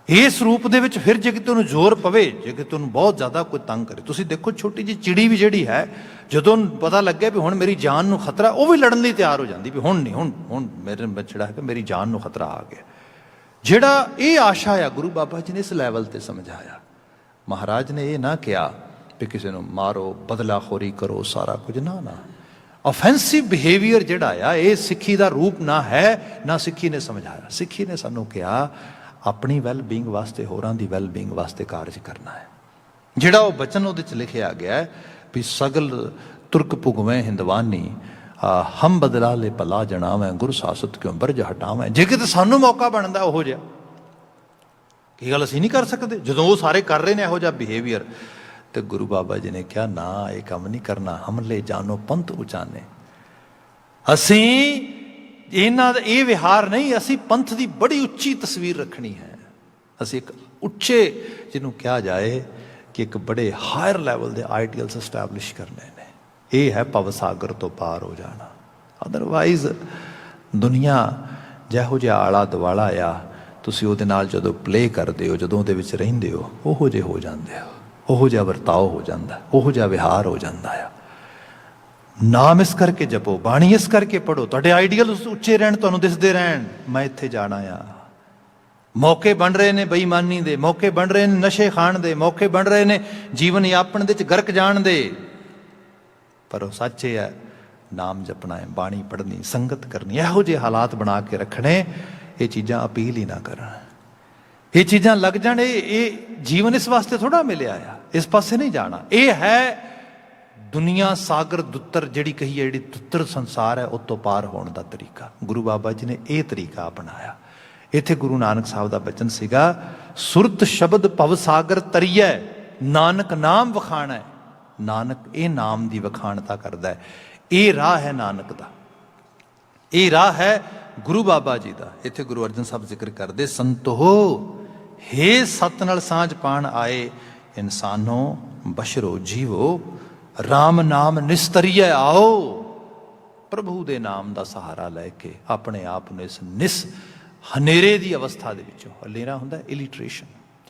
ਇਸ ਰੂਪ ਦੇ ਵਿੱਚ ਫਿਰ ਜੇ ਕਿਤੇ ਉਹਨੂੰ ਜ਼ੋਰ ਪਵੇ, ਜੇ ਕਿਤੇ ਉਹਨੂੰ ਬਹੁਤ ਜ਼ਿਆਦਾ ਕੋਈ ਤੰਗ ਕਰੇ, ਤੁਸੀਂ ਦੇਖੋ ਛੋਟੀ ਜਿਹੀ ਚਿੜੀ ਵੀ ਜਿਹੜੀ ਹੈ, ਜਦੋਂ ਪਤਾ ਲੱਗੇ ਵੀ ਹੁਣ ਮੇਰੀ ਜਾਨ ਨੂੰ ਖਤਰਾ, ਉਹ ਵੀ ਲੜਨ ਲਈ ਤਿਆਰ ਹੋ ਜਾਂਦੀ ਵੀ ਹੁਣ ਨਹੀਂ, ਹੁਣ ਮੇਰੇ ਜਿਹੜਾ ਹੈ ਮੇਰੀ ਜਾਨ ਨੂੰ ਖਤਰਾ ਆ ਗਿਆ। ਜਿਹੜਾ ਇਹ ਆਸ਼ਾ ਆ, ਗੁਰੂ ਬਾਬਾ ਜੀ ਨੇ ਇਸ ਲੈਵਲ ਤੇ ਸਮਝਾਇਆ। ਮਹਾਰਾਜ ਨੇ ਇਹ ਨਾ ਕਿਹਾ ਵੀ ਕਿਸੇ ਨੂੰ ਮਾਰੋ, ਬਦਲਾਖੋਰੀ ਕਰੋ, ਸਾਰਾ ਕੁਝ, ਨਾ ਨਾ। ਆਫੈਂਸਿਵ ਬਿਹੇਵੀਅਰ ਜਿਹੜਾ ਆ, ਇਹ ਸਿੱਖੀ ਦਾ ਰੂਪ ਨਾ ਹੈ, ਨਾ ਸਿੱਖੀ ਨੇ ਸਮਝਾਇਆ। ਸਿੱਖੀ ਨੇ ਸਾਨੂੰ ਕਿਹਾ ਆਪਣੀ ਵੈਲ ਬੀਇੰਗ ਵਾਸਤੇ, ਹੋਰਾਂ ਦੀ ਵੈਲ ਬੀਇੰਗ ਵਾਸਤੇ ਕਾਰਜ ਕਰਨਾ ਹੈ। ਜਿਹੜਾ ਉਹ ਬਚਨ ਉਹਦੇ 'ਚ ਲਿਖਿਆ ਗਿਆ ਹੈ ਵੀ ਸਗਲ ਤੁਰਕ ਭੁਗਵੇਂ ਹਿੰਦਵਾਨੀ, ਹਮ ਬਦਲਾ ਲੈ ਭਲਾ ਜਣਾਵੈਂ, ਗੁਰ ਸਾਸਤ ਕਿਉਂ ਬਰਜ ਹਟਾਵੈਂ। ਜੇ ਕਿਤੇ ਸਾਨੂੰ ਮੌਕਾ ਬਣਦਾ ਉਹੋ ਜਿਹਾ, ਕੀ ਗੱਲ ਅਸੀਂ ਨਹੀਂ ਕਰ ਸਕਦੇ ਜਦੋਂ ਉਹ ਸਾਰੇ ਕਰ ਰਹੇ ਨੇ ਇਹੋ ਜਿਹਾ ਬਿਹੇਵੀਅਰ? ਤੇ ਗੁਰੂ ਬਾਬਾ ਜੀ ਨੇ ਕਿਹਾ ਨਾ, ਇਹ ਕੰਮ ਨਹੀਂ ਕਰਨਾ। ਹਮਲੇ ਜਾਨੋ ਪੰਥ ਉਚਾਨੇ, ਅਸੀਂ ਇਹਨਾਂ ਦਾ ਇਹ ਵਿਹਾਰ ਨਹੀਂ, ਅਸੀਂ ਪੰਥ ਦੀ ਬੜੀ ਉੱਚੀ ਤਸਵੀਰ ਰੱਖਣੀ ਹੈ। ਅਸੀਂ ਇੱਕ ਉੱਚੇ, ਜਿਹਨੂੰ ਕਿਹਾ ਜਾਏ ਕਿ ਇੱਕ ਬੜੇ ਹਾਇਰ ਲੈਵਲ ਦੇ ਆਈਡੀਅਲਸ ਐਸਟੈਬਲਿਸ਼ ਕਰਨੇ ਨੇ। ਇਹ ਹੈ ਭਵ ਸਾਗਰ ਤੋਂ ਪਾਰ ਹੋ ਜਾਣਾ। ਅਦਰਵਾਈਜ਼ ਦੁਨੀਆ ਜਿਹੋ ਜਿਹਾ ਆਲਾ ਦੁਆਲਾ ਆ, ਤੁਸੀਂ ਉਹਦੇ ਨਾਲ ਜਦੋਂ ਪਲੇ ਕਰਦੇ ਹੋ, ਜਦੋਂ ਉਹਦੇ ਵਿੱਚ ਰਹਿੰਦੇ ਹੋ, ਉਹੋ ਜਿਹੇ ਹੋ ਜਾਂਦੇ ਹੋ, ਉਹੋ ਜਿਹਾ ਵਰਤਾਓ ਹੋ ਜਾਂਦਾ, ਉਹੋ ਜਿਹਾ ਵਿਹਾਰ ਹੋ ਜਾਂਦਾ ਆ। ਨਾਮ ਇਸ ਕਰਕੇ ਜਪੋ, ਬਾਣੀ ਇਸ ਕਰਕੇ ਪੜ੍ਹੋ, ਤੁਹਾਡੇ ਆਈਡੀਅਲ ਉੱਚੇ ਰਹਿਣ, ਤੁਹਾਨੂੰ ਦਿਸਦੇ ਰਹਿਣ, ਮੈਂ ਇੱਥੇ ਜਾਣਾ ਆ, ਮੌਕੇ ਬਣ ਰਹੇ ਨੇ ਬੇਈਮਾਨੀ ਦੇ, ਮੌਕੇ ਬਣ ਰਹੇ ਨੇ ਨਸ਼ੇ ਖਾਣ ਦੇ, ਮੌਕੇ ਬਣ ਰਹੇ ਨੇ ਜੀਵਨ ਯਾਪਨ ਦੇ ਵਿੱਚ ਗਰਕ ਜਾਣ ਦੇ। ਪਰ ਉਹ ਸੱਚ ਇਹ ਹੈ, ਨਾਮ ਜਪਣਾ ਹੈ, ਬਾਣੀ ਪੜ੍ਹਨੀ, ਸੰਗਤ ਕਰਨੀ, ਇਹੋ ਜਿਹੇ ਹਾਲਾਤ ਬਣਾ ਕੇ ਰੱਖਣੇ, ਇਹ ਚੀਜ਼ਾਂ ਅਪੀਲ ਹੀ ਨਾ ਕਰਨ, ਇਹ ਚੀਜ਼ਾਂ ਲੱਗ ਜਾਣ। ਇਹ ਜੀਵਨ ਇਸ ਵਾਸਤੇ ਥੋੜ੍ਹਾ ਮਿਲਿਆ ਆ, ਇਸ ਪਾਸੇ ਨਹੀਂ ਜਾਣਾ। ਇਹ ਹੈ ਦੁਨੀਆ ਸਾਗਰ ਦੁੱਤਰ, ਜਿਹੜੀ ਕਹੀਏ ਜਿਹੜੀ ਦੁੱਤਰ ਸੰਸਾਰ ਹੈ, ਉਹ ਤੋਂ ਪਾਰ ਹੋਣ ਦਾ ਤਰੀਕਾ। ਗੁਰੂ ਬਾਬਾ ਜੀ ਨੇ ਇਹ ਤਰੀਕਾ ਅਪਣਾਇਆ। ਇੱਥੇ ਗੁਰੂ ਨਾਨਕ ਸਾਹਿਬ ਦਾ ਬਚਨ ਸੀਗਾ, ਸੁਰਤ ਸ਼ਬਦ ਭਵ ਸਾਗਰ ਤਰੀਐ, ਨਾਨਕ ਨਾਮ ਵਖਾਣਾ। ਨਾਨਕ ਇਹ ਨਾਮ ਦੀ ਵਖਾਣਤਾ ਕਰਦਾ ਹੈ। ਇਹ ਰਾਹ ਹੈ ਨਾਨਕ ਦਾ, ਇਹ ਰਾਹ ਹੈ ਗੁਰੂ ਬਾਬਾ ਜੀ ਦਾ। ਇੱਥੇ ਗੁਰੂ ਅਰਜਨ ਸਾਹਿਬ ਜ਼ਿਕਰ ਕਰਦੇ, ਸੰਤੋ ਹੇ ਸਤ ਨਾਲ ਸਾਂਝ ਪਾਣ ਆਏ, ਇਨਸਾਨੋ ਬਸ਼ਰੋ ਜੀਵੋ, ਰਾਮ ਨਾਮ ਨਿਸਤਰੀਏ ਆਓ। ਪ੍ਰਭੂ ਦੇ ਨਾਮ ਦਾ ਸਹਾਰਾ ਲੈ ਕੇ ਆਪਣੇ ਆਪ ਨੂੰ ਇਸ ਹਨੇਰੇ ਦੀ ਅਵਸਥਾ ਦੇ ਵਿੱਚੋਂ, ਹਨੇਰਾ ਹੁੰਦਾ ਇਲਿਟਰੇਸ਼ਨ,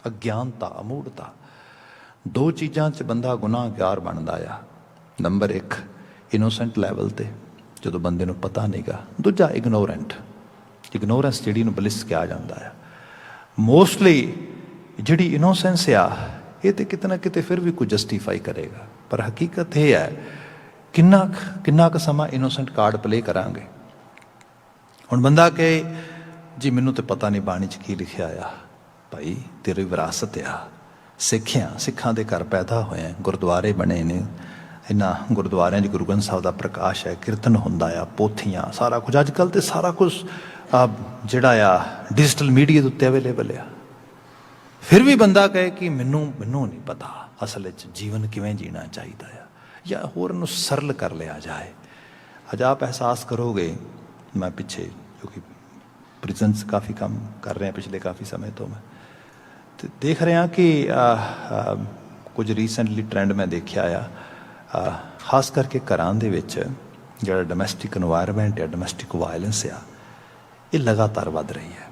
ਅਗਿਆਨਤਾ, ਅਮੂੜਤਾ, ਦੋ ਚੀਜ਼ਾਂ 'ਚ ਬੰਦਾ ਗੁਨਾਹਗਾਰ ਬਣਦਾ ਆ। ਨੰਬਰ 1 ਇਨੋਸੈਂਟ ਲੈਵਲ 'ਤੇ, ਜਦੋਂ ਬੰਦੇ ਨੂੰ ਪਤਾ ਨਹੀਂਗਾ। ਦੂਜਾ ਇਗਨੋਰੈਂਟ, ਇਗਨੋਰੈਂਸ ਜਿਹੜੀ ਨੂੰ ਬਲਿਸ ਕਿਹਾ ਜਾਂਦਾ ਆ। ਮੋਸਟਲੀ ਜਿਹੜੀ ਇਨੋਸੈਂਸ ਆ, ਇਹ ਤਾਂ ਕਿਤੇ ਨਾ ਕਿਤੇ ਫਿਰ ਵੀ ਕੋਈ ਜਸਟੀਫਾਈ ਕਰੇਗਾ, ਪਰ ਹਕੀਕਤ ਇਹ ਹੈ ਕਿੰਨਾ ਕੁ ਸਮਾਂ ਇਨੋਸੈਂਟ ਕਾਰਡ ਪਲੇ ਕਰਾਂਗੇ। ਹੁਣ ਬੰਦਾ ਕਹੇ ਜੀ ਮੈਨੂੰ ਤਾਂ ਪਤਾ ਨਹੀਂ ਬਾਣੀ 'ਚ ਕੀ ਲਿਖਿਆ ਆ। ਭਾਈ ਤੇਰੀ ਵਿਰਾਸਤ ਆ, ਸਿੱਖਾਂ ਦੇ ਘਰ ਪੈਦਾ ਹੋਏ, ਗੁਰਦੁਆਰੇ ਬਣੇ ਨੇ, ਇਹਨਾਂ ਗੁਰਦੁਆਰਿਆਂ 'ਚ ਗੁਰੂ ਗ੍ਰੰਥ ਸਾਹਿਬ ਦਾ ਪ੍ਰਕਾਸ਼ ਹੈ, ਕੀਰਤਨ ਹੁੰਦਾ ਆ, ਪੋਥੀਆਂ, ਸਾਰਾ ਕੁਝ। ਅੱਜ ਕੱਲ੍ਹ ਤੇ ਸਾਰਾ ਕੁਝ ਜਿਹੜਾ ਆ ਡਿਜੀਟਲ ਮੀਡੀਆ ਦੇ ਉੱਤੇ ਅਵੇਲੇਬਲ ਆ। ਫਿਰ ਵੀ ਬੰਦਾ ਕਹੇ ਕਿ ਮੈਨੂੰ ਨਹੀਂ ਪਤਾ ਅਸਲ ਵਿੱਚ ਜੀਵਨ ਕਿਵੇਂ ਜੀਣਾ ਚਾਹੀਦਾ ਆ, ਜਾਂ ਹੋਰ ਨੂੰ ਸਰਲ ਕਰ ਲਿਆ ਜਾਏ। ਅੱਜ ਆਪ ਅਹਿਸਾਸ ਕਰੋਗੇ, ਮੈਂ ਪਿੱਛੇ ਜੋ ਕਿ ਪ੍ਰਿਜ਼ਨ 'ਚ ਕਾਫੀ ਕੰਮ ਕਰ ਰਿਹਾ ਪਿਛਲੇ ਕਾਫੀ ਸਮੇਂ ਤੋਂ, ਮੈਂ ਤੇ ਦੇਖ ਰਿਹਾ ਕਿ ਕੁਝ ਰੀਸੈਂਟਲੀ ਟ੍ਰੈਂਡ ਮੈਂ ਦੇਖਿਆ ਆ, ਖਾਸ ਕਰਕੇ ਘਰਾਂ ਦੇ ਵਿੱਚ ਜਿਹੜਾ ਡੋਮੈਸਟਿਕ ਇਨਵਾਇਰਮੈਂਟ ਹੈ, ਡੋਮੈਸਟਿਕ ਵਾਇਲੈਂਸ ਆ, ਇਹ ਲਗਾਤਾਰ ਵੱਧ ਰਹੀ ਹੈ।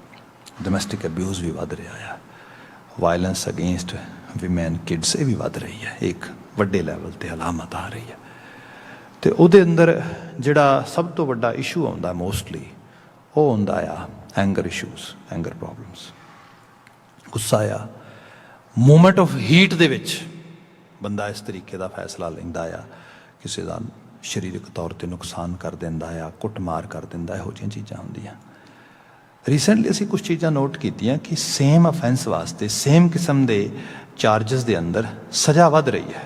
ਡੋਮੈਸਟਿਕ ਅਬਿਊਜ਼ ਵੀ ਵੱਧ ਰਿਹਾ ਆ, ਵਾਇਲੈਂਸ ਅਗੇਂਸਟ ਵਿਮੈਨ ਕਿਡਸ ਇਹ ਵੀ ਵੱਧ ਰਹੀ ਹੈ, ਇੱਕ ਵੱਡੇ ਲੈਵਲ 'ਤੇ ਅਲਾਮਤ ਆ ਰਹੀ ਹੈ। ਅਤੇ ਉਹਦੇ ਅੰਦਰ ਜਿਹੜਾ ਸਭ ਤੋਂ ਵੱਡਾ ਇਸ਼ੂ ਆਉਂਦਾ ਮੋਸਟਲੀ, ਉਹ ਹੁੰਦਾ ਆ ਐਂਗਰ ਇਸ਼ੂਜ਼, ਐਂਗਰ ਪ੍ਰੋਬਲਮਸ। ਗੁੱਸਾ ਆ, ਮੂਮੈਂਟ ਆਫ ਹੀਟ ਦੇ ਵਿੱਚ ਬੰਦਾ ਇਸ ਤਰੀਕੇ ਦਾ ਫੈਸਲਾ ਲੈਂਦਾ ਆ, ਕਿਸੇ ਦਾ ਸਰੀਰਕ ਤੌਰ 'ਤੇ ਨੁਕਸਾਨ ਕਰ ਦਿੰਦਾ ਆ, ਕੁੱਟਮਾਰ ਕਰ ਦਿੰਦਾ, ਇਹੋ ਜਿਹੀਆਂ ਚੀਜ਼ਾਂ ਹੁੰਦੀਆਂ। ਰੀਸੈਂਟਲੀ ਅਸੀਂ ਕੁਛ ਚੀਜ਼ਾਂ ਨੋਟ ਕੀਤੀਆਂ ਕਿ ਸੇਮ ਅਫੈਂਸ ਵਾਸਤੇ ਸੇਮ ਕਿਸਮ ਦੇ ਚਾਰਜਸ ਦੇ ਅੰਦਰ ਸਜ਼ਾ ਵੱਧ ਰਹੀ ਹੈ,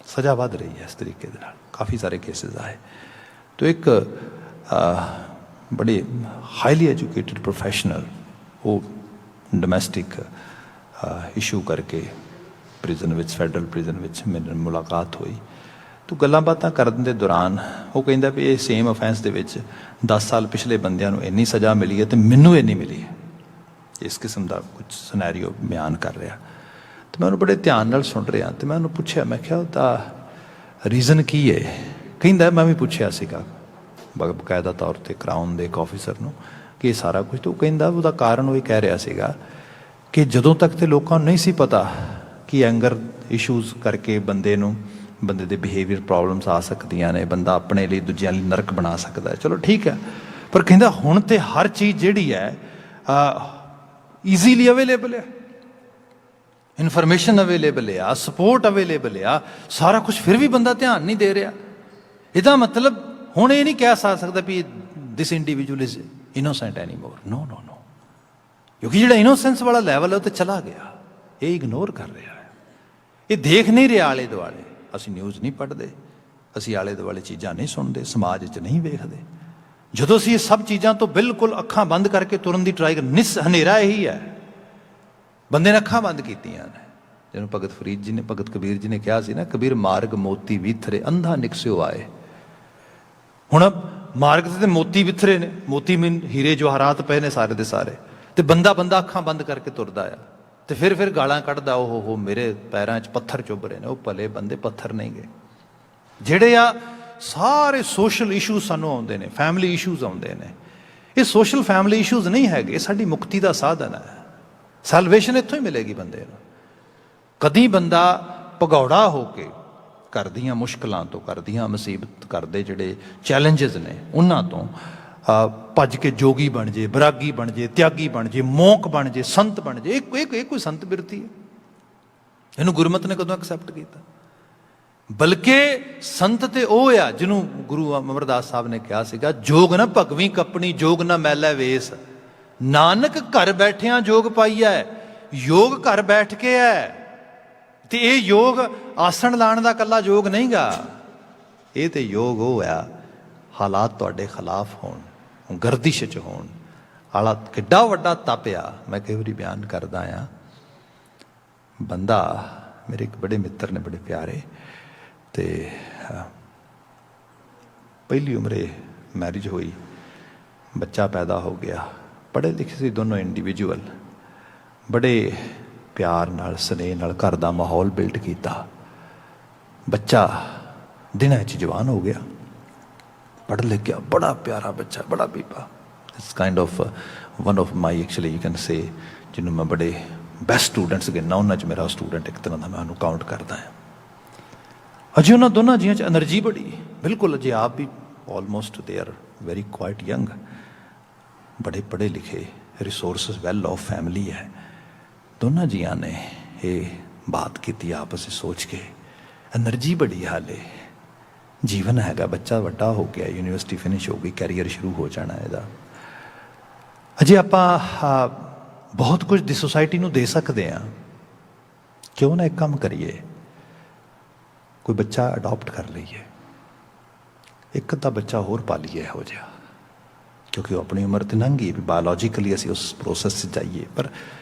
ਸਜ਼ਾ ਵੱਧ ਰਹੀ ਹੈ। ਇਸ ਤਰੀਕੇ ਦੇ ਨਾਲ ਕਾਫੀ ਸਾਰੇ ਕੇਸਿਸ ਆਏ। ਤੋ ਇੱਕ ਬੜੇ ਹਾਈਲੀ ਐਜੂਕੇਟਡ ਪ੍ਰੋਫੈਸ਼ਨਲ, ਉਹ ਡੋਮੈਸਟਿਕ ਇਸ਼ੂ ਕਰਕੇ ਪ੍ਰਿਜ਼ਨ ਵਿੱਚ, ਫੈਡਰਲ ਪ੍ਰਿਜ਼ਨ ਵਿੱਚ ਮੇਰੇ ਮੁਲਾਕਾਤ ਹੋਈ। ਤੋ ਗੱਲਾਂ ਬਾਤਾਂ ਕਰਨ ਦੇ ਦੌਰਾਨ ਉਹ ਕਹਿੰਦਾ ਵੀ ਇਹ ਸੇਮ ਅਫੈਂਸ ਦੇ ਵਿੱਚ 10 ਸਾਲ ਪਿਛਲੇ ਬੰਦਿਆਂ ਨੂੰ ਇੰਨੀ ਸਜ਼ਾ ਮਿਲੀ ਹੈ ਅਤੇ ਮੈਨੂੰ ਇੰਨੀ ਮਿਲੀ ਹੈ। ਇਸ ਕਿਸਮ ਦਾ ਕੁਝ ਸਿਨੈਰੀਓ ਬਿਆਨ ਕਰ ਰਿਹਾ। ਅਤੇ ਮੈਂ ਉਹਨੂੰ ਬੜੇ ਧਿਆਨ ਨਾਲ ਸੁਣ ਰਿਹਾ, ਅਤੇ ਮੈਂ ਉਹਨੂੰ ਪੁੱਛਿਆ, ਮੈਂ ਕਿਹਾ ਉਹਦਾ ਰੀਜ਼ਨ ਕੀ ਹੈ? ਕਹਿੰਦਾ ਮੈਂ ਵੀ ਪੁੱਛਿਆ ਸੀਗਾ ਬਕਾਇਦਾ ਤੌਰ 'ਤੇ ਕਰਾਊਨ ਦੇ ਇੱਕ ਆਫਿਸਰ ਨੂੰ ਕਿ ਇਹ ਸਾਰਾ ਕੁਝ। ਤਾਂ ਉਹ ਕਹਿੰਦਾ ਉਹਦਾ ਕਾਰਨ ਉਹ ਇਹ ਕਹਿ ਰਿਹਾ ਸੀਗਾ ਕਿ ਜਦੋਂ ਤੱਕ ਤੇ ਲੋਕਾਂ ਨੂੰ ਨਹੀਂ ਸੀ ਪਤਾ ਕਿ ਐਂਗਰ ਇਸ਼ੂਜ਼ ਕਰਕੇ ਬੰਦੇ ਦੇ ਬਿਹੇਵੀਅਰ ਪ੍ਰੋਬਲਮਸ ਆ ਸਕਦੀਆਂ ਨੇ, ਬੰਦਾ ਆਪਣੇ ਲਈ ਦੂਜਿਆਂ ਲਈ ਨਰਕ ਬਣਾ ਸਕਦਾ ਹੈ, ਚਲੋ ਠੀਕ ਹੈ। ਪਰ ਕਹਿੰਦਾ ਹੁਣ ਤੇ ਹਰ ਚੀਜ਼ ਜਿਹੜੀ ਹੈ ਈਜ਼ੀਲੀ ਅਵੇਲੇਬਲ ਹੈ, ਇਨਫੋਰਮੇਸ਼ਨ ਅਵੇਲੇਬਲ ਆ, ਸਪੋਰਟ ਅਵੇਲੇਬਲ ਆ, ਸਾਰਾ ਕੁਝ, ਫਿਰ ਵੀ ਬੰਦਾ ਧਿਆਨ ਨਹੀਂ ਦੇ ਰਿਹਾ। ਇਹਦਾ ਮਤਲਬ ਹੁਣ ਇਹ ਨਹੀਂ ਕਹਿ ਸਕਦਾ ਵੀ ਦਿਸ ਇੰਡੀਵਿਜੂਅਲ ਇਜ਼ ਇਨੋਸੈਂਟ ਐਨੀਮੋਰ। ਨੋ, ਕਿਉਂਕਿ ਜਿਹੜਾ ਇਨੋਸੈਂਸ ਵਾਲਾ ਲੈਵਲ ਹੈ ਉਹ ਤੇ ਚਲਾ ਗਿਆ। ਇਹ ਇਗਨੋਰ ਕਰ ਰਿਹਾ ਹੈ, ਇਹ ਦੇਖ ਨਹੀਂ ਰਿਹਾ ਆਲੇ ਦੁਆਲੇ। ਅਸੀਂ ਨਿਊਜ਼ ਨਹੀਂ ਪੜ੍ਹਦੇ, ਅਸੀਂ ਆਲੇ ਦੁਆਲੇ ਚੀਜ਼ਾਂ ਨਹੀਂ ਸੁਣਦੇ, ਸਮਾਜ 'ਚ ਨਹੀਂ ਵੇਖਦੇ। ਜਦੋਂ ਅਸੀਂ ਇਹ ਸਭ ਚੀਜ਼ਾਂ ਤੋਂ ਬਿਲਕੁਲ ਅੱਖਾਂ ਬੰਦ ਕਰਕੇ ਤੁਰਨ ਦੀ ਟਰਾਈ ਹਨੇਰਾ ਇਹੀ ਹੈ। ਬੰਦੇ ਨੇ ਅੱਖਾਂ ਬੰਦ ਕੀਤੀਆਂ ਨੇ, ਜਿਹਨੂੰ ਭਗਤ ਕਬੀਰ ਜੀ ਨੇ ਕਿਹਾ ਸੀ ਨਾ, ਕਬੀਰ ਮਾਰਗ ਮੋਤੀ ਵਿਥਰੇ ਅੰਧਾ ਨਿਕਸਿਓ ਆਏ। ਹੁਣ ਮਾਰਗ ਤੇ ਮੋਤੀ ਵਿਥਰੇ ਨੇ, ਮੋਤੀ ਮੀਨ ਹੀਰੇ ਜਵਾਹਰਾਤ ਪਏ ਨੇ ਸਾਰੇ ਦੇ ਸਾਰੇ, ਤੇ ਬੰਦਾ ਅੱਖਾਂ ਬੰਦ ਕਰਕੇ ਤੁਰਦਾ ਆ, ਤੇ ਫਿਰ ਗਾਲਾਂ ਕੱਢਦਾ, ਉਹ ਮੇਰੇ ਪੈਰਾਂ 'ਚ ਪੱਥਰ ਚੁੱਭ ਰਹੇ ਨੇ। ਉਹ ਭਲੇ ਬੰਦੇ ਪੱਥਰ ਨਹੀਂ ਗਏ। ਜਿਹੜੇ ਆ ਸਾਰੇ ਸੋਸ਼ਲ ਇਸ਼ੂਜ਼ ਸਾਨੂੰ ਆਉਂਦੇ ਨੇ, ਫੈਮਿਲੀ ਇਸ਼ੂਜ਼ ਆਉਂਦੇ ਨੇ, ਇਹ ਸੋਸ਼ਲ ਫੈਮਿਲੀ ਇਸ਼ੂਜ਼ ਨਹੀਂ ਹੈਗੇ, ਇਹ ਸਾਡੀ ਮੁਕਤੀ ਦਾ ਸਾਧਨ ਹੈ। ਸੈਲਵੇਸ਼ਨ ਇੱਥੋਂ ਹੀ ਮਿਲੇਗੀ ਬੰਦੇ ਨੂੰ। ਕਦੀ ਬੰਦਾ ਭਗੌੜਾ ਹੋ ਕੇ ਘਰ ਦੀਆਂ ਮੁਸ਼ਕਲਾਂ ਤੋਂ, ਘਰ ਦੀਆਂ ਮੁਸੀਬਤ, ਘਰ ਦੇ ਜਿਹੜੇ ਚੈਲੰਜਸ ਨੇ ਉਹਨਾਂ ਤੋਂ ਭੱਜ ਕੇ ਜੋਗੀ ਬਣ ਜੇ, ਬਰਾਗੀ ਬਣ ਜੇ, ਤਿਆਗੀ ਬਣ ਜੇ, ਮੋਂਕ ਬਣ ਜੇ, ਸੰਤ ਬਣ ਜੇ। ਇਹ ਕੋਈ ਸੰਤ ਬਿਰਤੀ ਹੈ? ਇਹਨੂੰ ਗੁਰਮਤਿ ਨੇ ਕਦੋਂ ਐਕਸੈਪਟ ਕੀਤਾ? ਬਲਕਿ ਸੰਤ ਤੇ ਉਹ ਆ ਜਿਹਨੂੰ ਗੁਰੂ ਅਮਰਦਾਸ ਸਾਹਿਬ ਨੇ ਕਿਹਾ ਸੀਗਾ, ਜੋਗ ਨਾ ਭਗਵੀਂ ਕੱਪਣੀ, ਜੋਗ ਨਾ ਮੈਲਾ ਵੇਸ, ਨਾਨਕ ਘਰ ਬੈਠਿਆਂ ਜੋਗ ਪਾਈਐ। ਯੋਗ ਘਰ ਬੈਠ ਕੇ ਹੈ, ਤੇ ਇਹ ਯੋਗ ਆਸਣ ਲਾਣ ਦਾ ਇਕੱਲਾ ਯੋਗ ਨਹੀਂ ਗਾ। ਇਹ ਤੇ ਯੋਗ ਉਹ ਆ, ਹਾਲਾਤ ਤੁਹਾਡੇ ਖਿਲਾਫ ਹੋਣ, ਗਰਦਿਸ਼ 'ਚ ਹੋਣ, ਆਲਾ ਕਿੱਡਾ ਵੱਡਾ ਤਪ ਆ। ਮੈਂ ਕਈ ਵਾਰੀ ਬਿਆਨ ਕਰਦਾ ਆ, ਬੰਦਾ ਮੇਰੇ ਇੱਕ ਬੜੇ ਮਿੱਤਰ ਨੇ, ਬੜੇ ਪਿਆਰੇ, ਤੇ ਪਹਿਲੀ ਉਮਰੇ ਮੈਰਿਜ ਹੋਈ, ਬੱਚਾ ਪੈਦਾ ਹੋ ਗਿਆ, ਪੜ੍ਹੇ ਲਿਖੇ ਸੀ ਦੋਨੋਂ ਇੰਡੀਵਿਜੂਅਲ, ਬੜੇ ਪਿਆਰ ਨਾਲ, ਸਨੇਹ ਨਾਲ ਘਰ ਦਾ ਮਾਹੌਲ ਬਿਲਡ ਕੀਤਾ। ਬੱਚਾ ਦਿਨਾਂ 'ਚ ਜਵਾਨ ਹੋ ਗਿਆ, ਪੜ੍ਹ ਲਿਖ ਗਿਆ, ਬੜਾ ਪਿਆਰਾ ਬੱਚਾ, ਬੜਾ ਬੀਬਾ। It's kind of one of my actually you can say, ਜਿਹਨੂੰ ਮੈਂ ਬੜੇ ਬੈਸਟ ਸਟੂਡੈਂਟਸ ਗਿਣਨਾ, ਉਹਨਾਂ 'ਚ ਮੇਰਾ ਸਟੂਡੈਂਟ ਇੱਕ ਤਰ੍ਹਾਂ ਦਾ ਮੈਂ ਉਹਨੂੰ ਕਾਊਂਟ ਕਰਦਾ ਹਾਂ। ਅਜੇ ਉਹਨਾਂ ਦੋਨਾਂ ਜੀਆਂ 'ਚ ਐਨਰਜੀ ਬੜੀ, ਬਿਲਕੁਲ ਅਜੇ ਆਪ ਵੀ almost they are very quite young, ਬੜੇ ਪੜ੍ਹੇ ਲਿਖੇ, ਰਿਸੋਰਸਿਸ ਵੈਲ ਆਫ ਫੈਮਿਲੀ ਹੈ। ਦੋਨਾਂ ਜੀਆਂ ਨੇ ਇਹ ਬਾਤ ਕੀਤੀ ਆਪਸ ਵਿੱਚ ਸੋਚ ਕੇ, ਐਨਰਜੀ ਬੜੀ, ਹਾਲੇ ਜੀਵਨ ਹੈਗਾ, ਬੱਚਾ ਵੱਡਾ ਹੋ ਗਿਆ, ਯੂਨੀਵਰਸਿਟੀ ਫਿਨਿਸ਼ ਹੋ ਗਈ, ਕੈਰੀਅਰ ਸ਼ੁਰੂ ਹੋ ਜਾਣਾ ਇਹਦਾ। ਅਜੇ ਆਪਾਂ ਬਹੁਤ ਕੁਝ ਦੀ ਸੁਸਾਇਟੀ ਨੂੰ ਦੇ ਸਕਦੇ ਹਾਂ, ਕਿਉਂ ਨਾ ਇੱਕ ਕੰਮ ਕਰੀਏ, ਕੋਈ ਬੱਚਾ ਅਡਾਪਟ ਕਰ ਲਈਏ, ਇੱਕ ਅੱਧਾ ਬੱਚਾ ਹੋਰ ਪਾਲੀਏ ਇਹੋ ਜਿਹਾ, ਕਿਉਂਕਿ ਉਹ ਆਪਣੀ ਉਮਰ ਤੇ ਲੰਘ ਗਈ ਵੀ ਬਾਇਓਲੋਜੀਕਲੀ ਅਸੀਂ ਉਸ ਪ੍ਰੋਸੈਸ 'ਚ ਜਾਈਏ, ਪਰ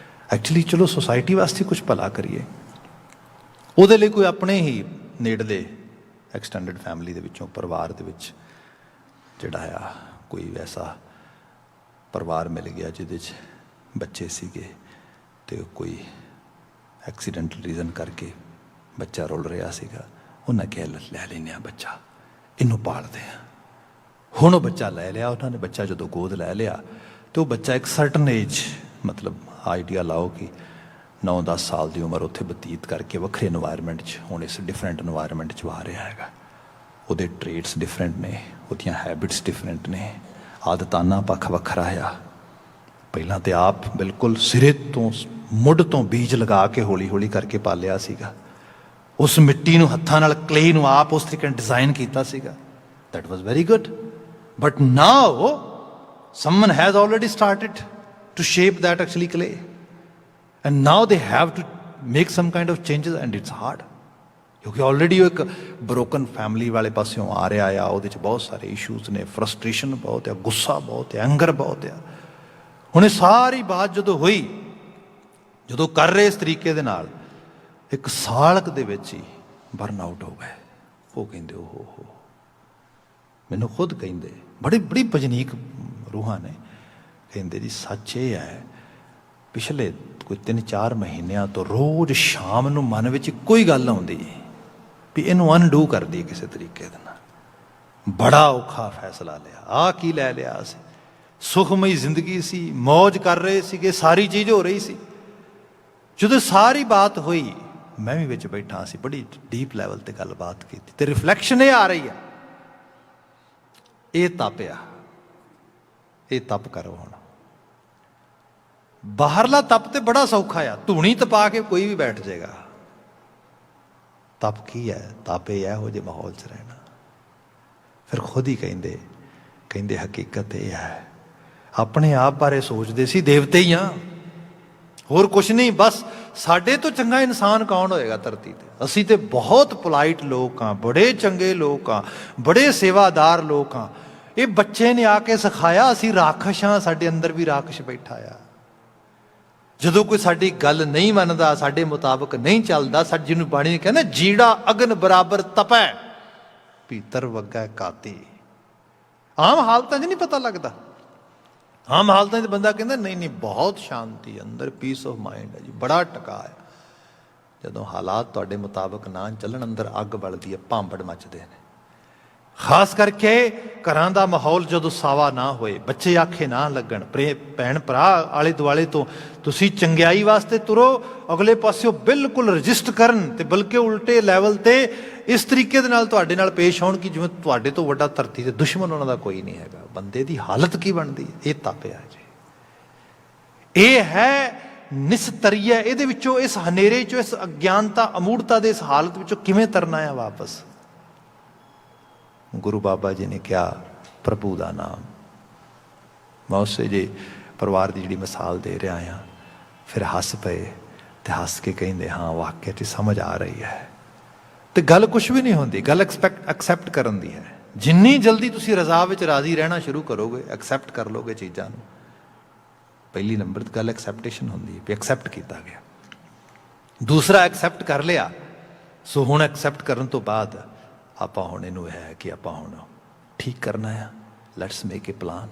ਐਕਚੁਅਲੀ ਚਲੋ ਸੋਸਾਇਟੀ ਵਾਸਤੇ ਕੁਝ ਭਲਾ ਕਰੀਏ। ਉਹਦੇ ਲਈ ਕੋਈ ਆਪਣੇ ਹੀ ਨੇੜਲੇ ਐਕਸਟੈਂਡਡ ਫੈਮਿਲੀ ਦੇ ਵਿੱਚੋਂ, ਪਰਿਵਾਰ ਦੇ ਵਿੱਚ ਜਿਹੜਾ ਆ ਕੋਈ ਐਸਾ ਪਰਿਵਾਰ ਮਿਲ ਗਿਆ ਜਿਹਦੇ 'ਚ ਬੱਚੇ ਸੀਗੇ, ਅਤੇ ਕੋਈ ਐਕਸੀਡੈਂਟਲ ਰੀਜ਼ਨ ਕਰਕੇ ਬੱਚਾ ਰੁਲ ਰਿਹਾ ਸੀਗਾ, ਉਹਨਾਂ ਕਿਹਾ ਲੈ ਲੈਂਦੇ ਹਾਂ ਬੱਚਾ, ਇਹਨੂੰ ਪਾਲਦੇ ਹਾਂ। ਹੁਣ ਉਹ ਬੱਚਾ ਲੈ ਲਿਆ ਉਹਨਾਂ ਨੇ, ਬੱਚਾ ਜਦੋਂ ਗੋਦ ਲੈ ਲਿਆ ਅਤੇ ਉਹ ਬੱਚਾ ਇੱਕ ਸਰਟਨ ਏਜ, ਮਤਲਬ ਆਈਡੀਆ ਲਾਓ ਕਿ 9-10 ਸਾਲ ਦੀ ਉਮਰ ਉੱਥੇ ਬਤੀਤ ਕਰਕੇ ਵੱਖਰੇ ਇਨਵਾਇਰਮੈਂਟ 'ਚ, ਹੁਣ ਇਸ ਡਿਫਰੈਂਟ ਇਨਵਾਇਰਮੈਂਟ 'ਚ ਆ ਰਿਹਾ ਹੈਗਾ। ਉਹਦੇ ਟ੍ਰੇਟਸ ਡਿਫਰੈਂਟ ਨੇ, ਉਹਦੀਆਂ ਹੈਬਿਟਸ ਡਿਫਰੈਂਟ ਨੇ, ਆਦਤਾਨਾ ਪੱਖ ਵੱਖਰਾ ਆ। ਪਹਿਲਾਂ ਤੇ ਆਪ ਬਿਲਕੁਲ ਸਿਰੇ ਤੋਂ, ਮੁੱਢ ਤੋਂ ਬੀਜ ਲਗਾ ਕੇ ਹੌਲੀ ਹੌਲੀ ਕਰਕੇ ਪਾਲਿਆ ਸੀਗਾ, ਉਸ ਮਿੱਟੀ ਨੂੰ, ਹੱਥਾਂ ਨਾਲ ਕਲੇ ਨੂੰ ਆਪ ਉਸ ਤਰੀਕੇ ਨਾਲ ਡਿਜ਼ਾਈਨ ਕੀਤਾ ਸੀਗਾ। That was very good, but now Suman has already started to shape that actually clay, and now they have to make some kind of changes, and it's hard, ਕਿਉਂਕਿ ਆਲਰੇਡੀ ਉਹ ਇੱਕ ਬਰੋਕਨ ਫੈਮਿਲੀ ਵਾਲੇ ਪਾਸਿਓਂ ਆ ਰਿਹਾ ਆ, ਉਹਦੇ 'ਚ ਬਹੁਤ ਸਾਰੇ ਇਸ਼ੂਜ਼ ਨੇ, ਫਰਸਟ੍ਰੇਸ਼ਨ ਬਹੁਤ ਆ, ਗੁੱਸਾ ਬਹੁਤ ਆ, ਐਂਗਰ ਬਹੁਤ ਆ। ਹੁਣ ਇਹ ਸਾਰੀ ਬਾਤ ਜਦੋਂ ਹੋਈ, ਜਦੋਂ ਕਰ ਰਹੇ ਇਸ ਤਰੀਕੇ ਦੇ ਨਾਲ, ਇੱਕ ਸਾਲਕ ਦੇ ਵਿੱਚ ਹੀ ਬਰਨ ਆਊਟ ਹੋ ਗਏ। ਉਹ ਕਹਿੰਦੇ ਉਹ ਮੈਨੂੰ ਖੁਦ ਕਹਿੰਦੇ, ਬੜੀ ਭਜਨੀਕ ਰੂਹਾਂ ਨੇ, ਕਹਿੰਦੇ ਜੀ ਸੱਚ ਇਹ ਹੈ, ਪਿਛਲੇ ਕੋਈ 3-4 ਮਹੀਨਿਆਂ ਤੋਂ ਰੋਜ਼ ਸ਼ਾਮ ਨੂੰ ਮਨ ਵਿੱਚ ਇੱਕੋ ਹੀ ਗੱਲ ਆਉਂਦੀ ਵੀ ਇਹਨੂੰ ਅਨਡੂ ਕਰਦੀ ਕਿਸੇ ਤਰੀਕੇ ਦੇ ਨਾਲ। ਬੜਾ ਔਖਾ ਫੈਸਲਾ ਲਿਆ, ਆਹ ਕੀ ਲੈ ਲਿਆ ਅਸੀਂ, ਸੁਖਮਈ ਜ਼ਿੰਦਗੀ ਸੀ, ਮੌਜ ਕਰ ਰਹੇ ਸੀਗੇ, ਸਾਰੀ ਚੀਜ਼ ਹੋ ਰਹੀ ਸੀ। ਜਦੋਂ ਸਾਰੀ ਬਾਤ ਹੋਈ, ਮੈਂ ਵੀ ਵਿੱਚ ਬੈਠਾ ਸੀ, ਬੜੀ ਡੀਪ ਲੈਵਲ ਤੇ ਗੱਲਬਾਤ ਕੀਤੀ, ਤੇ ਰਿਫਲੈਕਸ਼ਨ ਇਹ ਆ ਰਹੀ ਆ, ਇਹ ਤਪ ਆ, ਇਹ ਤਪ ਕਰੋ। ਹੁਣ ਬਾਹਰਲਾ ਤਪ ਤੇ ਬੜਾ ਸੌਖਾ ਆ, ਧੂਣੀ ਤਪਾ ਕੇ ਕੋਈ ਵੀ ਬੈਠ ਜਾਏਗਾ। ਤਪ ਕੀ ਹੈ? ਤਪ ਇਹ ਇਹੋ ਜਿਹੇ ਮਾਹੌਲ 'ਚ ਰਹਿਣਾ। ਫਿਰ ਖੁਦ ਹੀ ਕਹਿੰਦੇ ਹਕੀਕਤ ਇਹ ਹੈ, ਆਪਣੇ ਆਪ ਬਾਰੇ ਸੋਚਦੇ ਸੀ ਦੇਵਤੇ ਹੀ ਆ, ਹੋਰ ਕੁਛ ਨਹੀਂ, ਬਸ ਸਾਡੇ ਤੋਂ ਚੰਗਾ ਇਨਸਾਨ ਕੌਣ ਹੋਏਗਾ ਧਰਤੀ ਤੇ। ਅਸੀਂ ਤੇ ਬਹੁਤ ਪੋਲਾਈਟ ਲੋਕ ਹਾਂ, ਬੜੇ ਚੰਗੇ ਲੋਕ ਹਾਂ, ਬੜੇ ਸੇਵਾਦਾਰ ਲੋਕ ਹਾਂ। ਇਹ ਬੱਚੇ ਨੇ ਆ ਕੇ ਸਿਖਾਇਆ ਅਸੀਂ ਰਾਖਸ਼ ਹਾਂ, ਸਾਡੇ ਅੰਦਰ ਵੀ ਰਾਖਸ਼ ਬੈਠਾ ਆ। ਜਦੋਂ ਕੋਈ ਸਾਡੀ ਗੱਲ ਨਹੀਂ ਮੰਨਦਾ, ਸਾਡੇ ਮੁਤਾਬਕ ਨਹੀਂ ਚੱਲਦਾ, ਜਿਹਨੂੰ ਬਾਣੀ ਨੇ ਕਹਿੰਦਾ ਜੀੜਾ ਅਗਨ ਬਰਾਬਰ ਤਪੈ ਭੀਤਰ ਵੱਗਾ ਕਾਤੀ। ਆਮ ਹਾਲਤਾਂ 'ਚ ਨਹੀਂ ਪਤਾ ਲੱਗਦਾ, ਆਮ ਹਾਲਤਾਂ 'ਚ ਬੰਦਾ ਕਹਿੰਦਾ ਨਹੀਂ ਬਹੁਤ ਸ਼ਾਂਤੀ, ਅੰਦਰ ਪੀਸ ਆਫ ਮਾਈਂਡ ਹੈ ਜੀ, ਬੜਾ ਟਕਾ ਹੈ। ਜਦੋਂ ਹਾਲਾਤ ਤੁਹਾਡੇ ਮੁਤਾਬਕ ਨਾ ਚੱਲਣ, ਅੰਦਰ ਅੱਗ ਬਲਦੀ ਹੈ, ਭਾਂਬੜ ਮੱਚਦੇ ਨੇ। ਖਾਸ ਕਰਕੇ ਘਰਾਂ ਦਾ ਮਾਹੌਲ ਜਦੋਂ ਸਾਵਾ ਨਾ ਹੋਏ, ਬੱਚੇ ਆਖੇ ਨਾ ਲੱਗਣ, ਭੈਣ ਭਰਾ ਆਲੇ ਦੁਆਲੇ ਤੋਂ ਤੁਸੀਂ ਚੰਗਿਆਈ ਵਾਸਤੇ ਤੁਰੋ, ਅਗਲੇ ਪਾਸਿਓਂ ਬਿਲਕੁਲ ਰਜਿਸਟ ਕਰਨ ਤੇ ਬਲਕਿ ਉਲਟੇ ਲੈਵਲ ਤੇ ਇਸ ਤਰੀਕੇ ਦੇ ਨਾਲ ਤੁਹਾਡੇ ਨਾਲ ਪੇਸ਼ ਹੋਣ ਕਿ ਜਿਵੇਂ ਤੁਹਾਡੇ ਤੋਂ ਵੱਡਾ ਧਰਤੀ ਤੇ ਦੁਸ਼ਮਣ ਉਹਨਾਂ ਦਾ ਕੋਈ ਨਹੀਂ ਹੈਗਾ। ਬੰਦੇ ਦੀ ਹਾਲਤ ਕੀ ਬਣਦੀ ਹੈ? ਇਹ ਤਾਪਿਆ ਜੀ, ਇਹ ਹੈ ਨਿਸਤਰੀਆ। ਇਹਦੇ ਵਿੱਚੋਂ, ਇਸ ਹਨੇਰੇ ਚੋਂ, ਇਸ ਅਗਿਆਨਤਾ ਅਮੂੜਤਾ ਦੇ ਇਸ ਹਾਲਤ ਵਿੱਚੋਂ ਕਿਵੇਂ ਤਰਨਾ ਆ ਵਾਪਸ? ਗੁਰੂ ਬਾਬਾ ਜੀ ਨੇ ਕਿਹਾ ਪ੍ਰਭੂ ਦਾ ਨਾਮ। ਮੈਂ ਉਸੇ ਜੇ ਪਰਿਵਾਰ ਦੀ ਜਿਹੜੀ ਮਿਸਾਲ ਦੇ ਰਿਹਾ ਹਾਂ, ਫਿਰ ਹੱਸ ਪਏ ਤੇ ਹੱਸ ਕੇ ਕਹਿੰਦੇ ਹਾਂ ਵਾਕਿਆ 'ਚ ਸਮਝ ਆ ਰਹੀ ਹੈ। ਤੇ ਗੱਲ ਕੁਛ ਵੀ ਨਹੀਂ ਹੁੰਦੀ, ਗੱਲ ਐਕਸੈਪਟ ਕਰਨ ਦੀ ਹੈ। ਜਿੰਨੀ ਜਲਦੀ ਤੁਸੀਂ ਰਜ਼ਾ ਵਿੱਚ ਰਾਜ਼ੀ ਰਹਿਣਾ ਸ਼ੁਰੂ ਕਰੋਗੇ, ਐਕਸੈਪਟ ਕਰ ਲੋਗੇ ਚੀਜ਼ਾਂ ਨੂੰ, ਪਹਿਲੀ ਨੰਬਰ ਤੇ ਗੱਲ ਐਕਸੈਪਟੇਸ਼ਨ ਹੁੰਦੀ ਹੈ ਵੀ ਐਕਸੈਪਟ ਕੀਤਾ ਗਿਆ। ਦੂਸਰਾ, ਐਕਸੈਪਟ ਕਰ ਲਿਆ, ਸੋ ਹੁਣ ਐਕਸੈਪਟ ਕਰਨ ਤੋਂ ਬਾਅਦ ਆਪਾਂ ਹੁਣ ਇਹਨੂੰ ਹੈ ਕਿ ਆਪਾਂ ਹੁਣ ਠੀਕ ਕਰਨਾ ਆ, ਲੈਟਸ ਮੇਕ ਏ ਪਲਾਨ।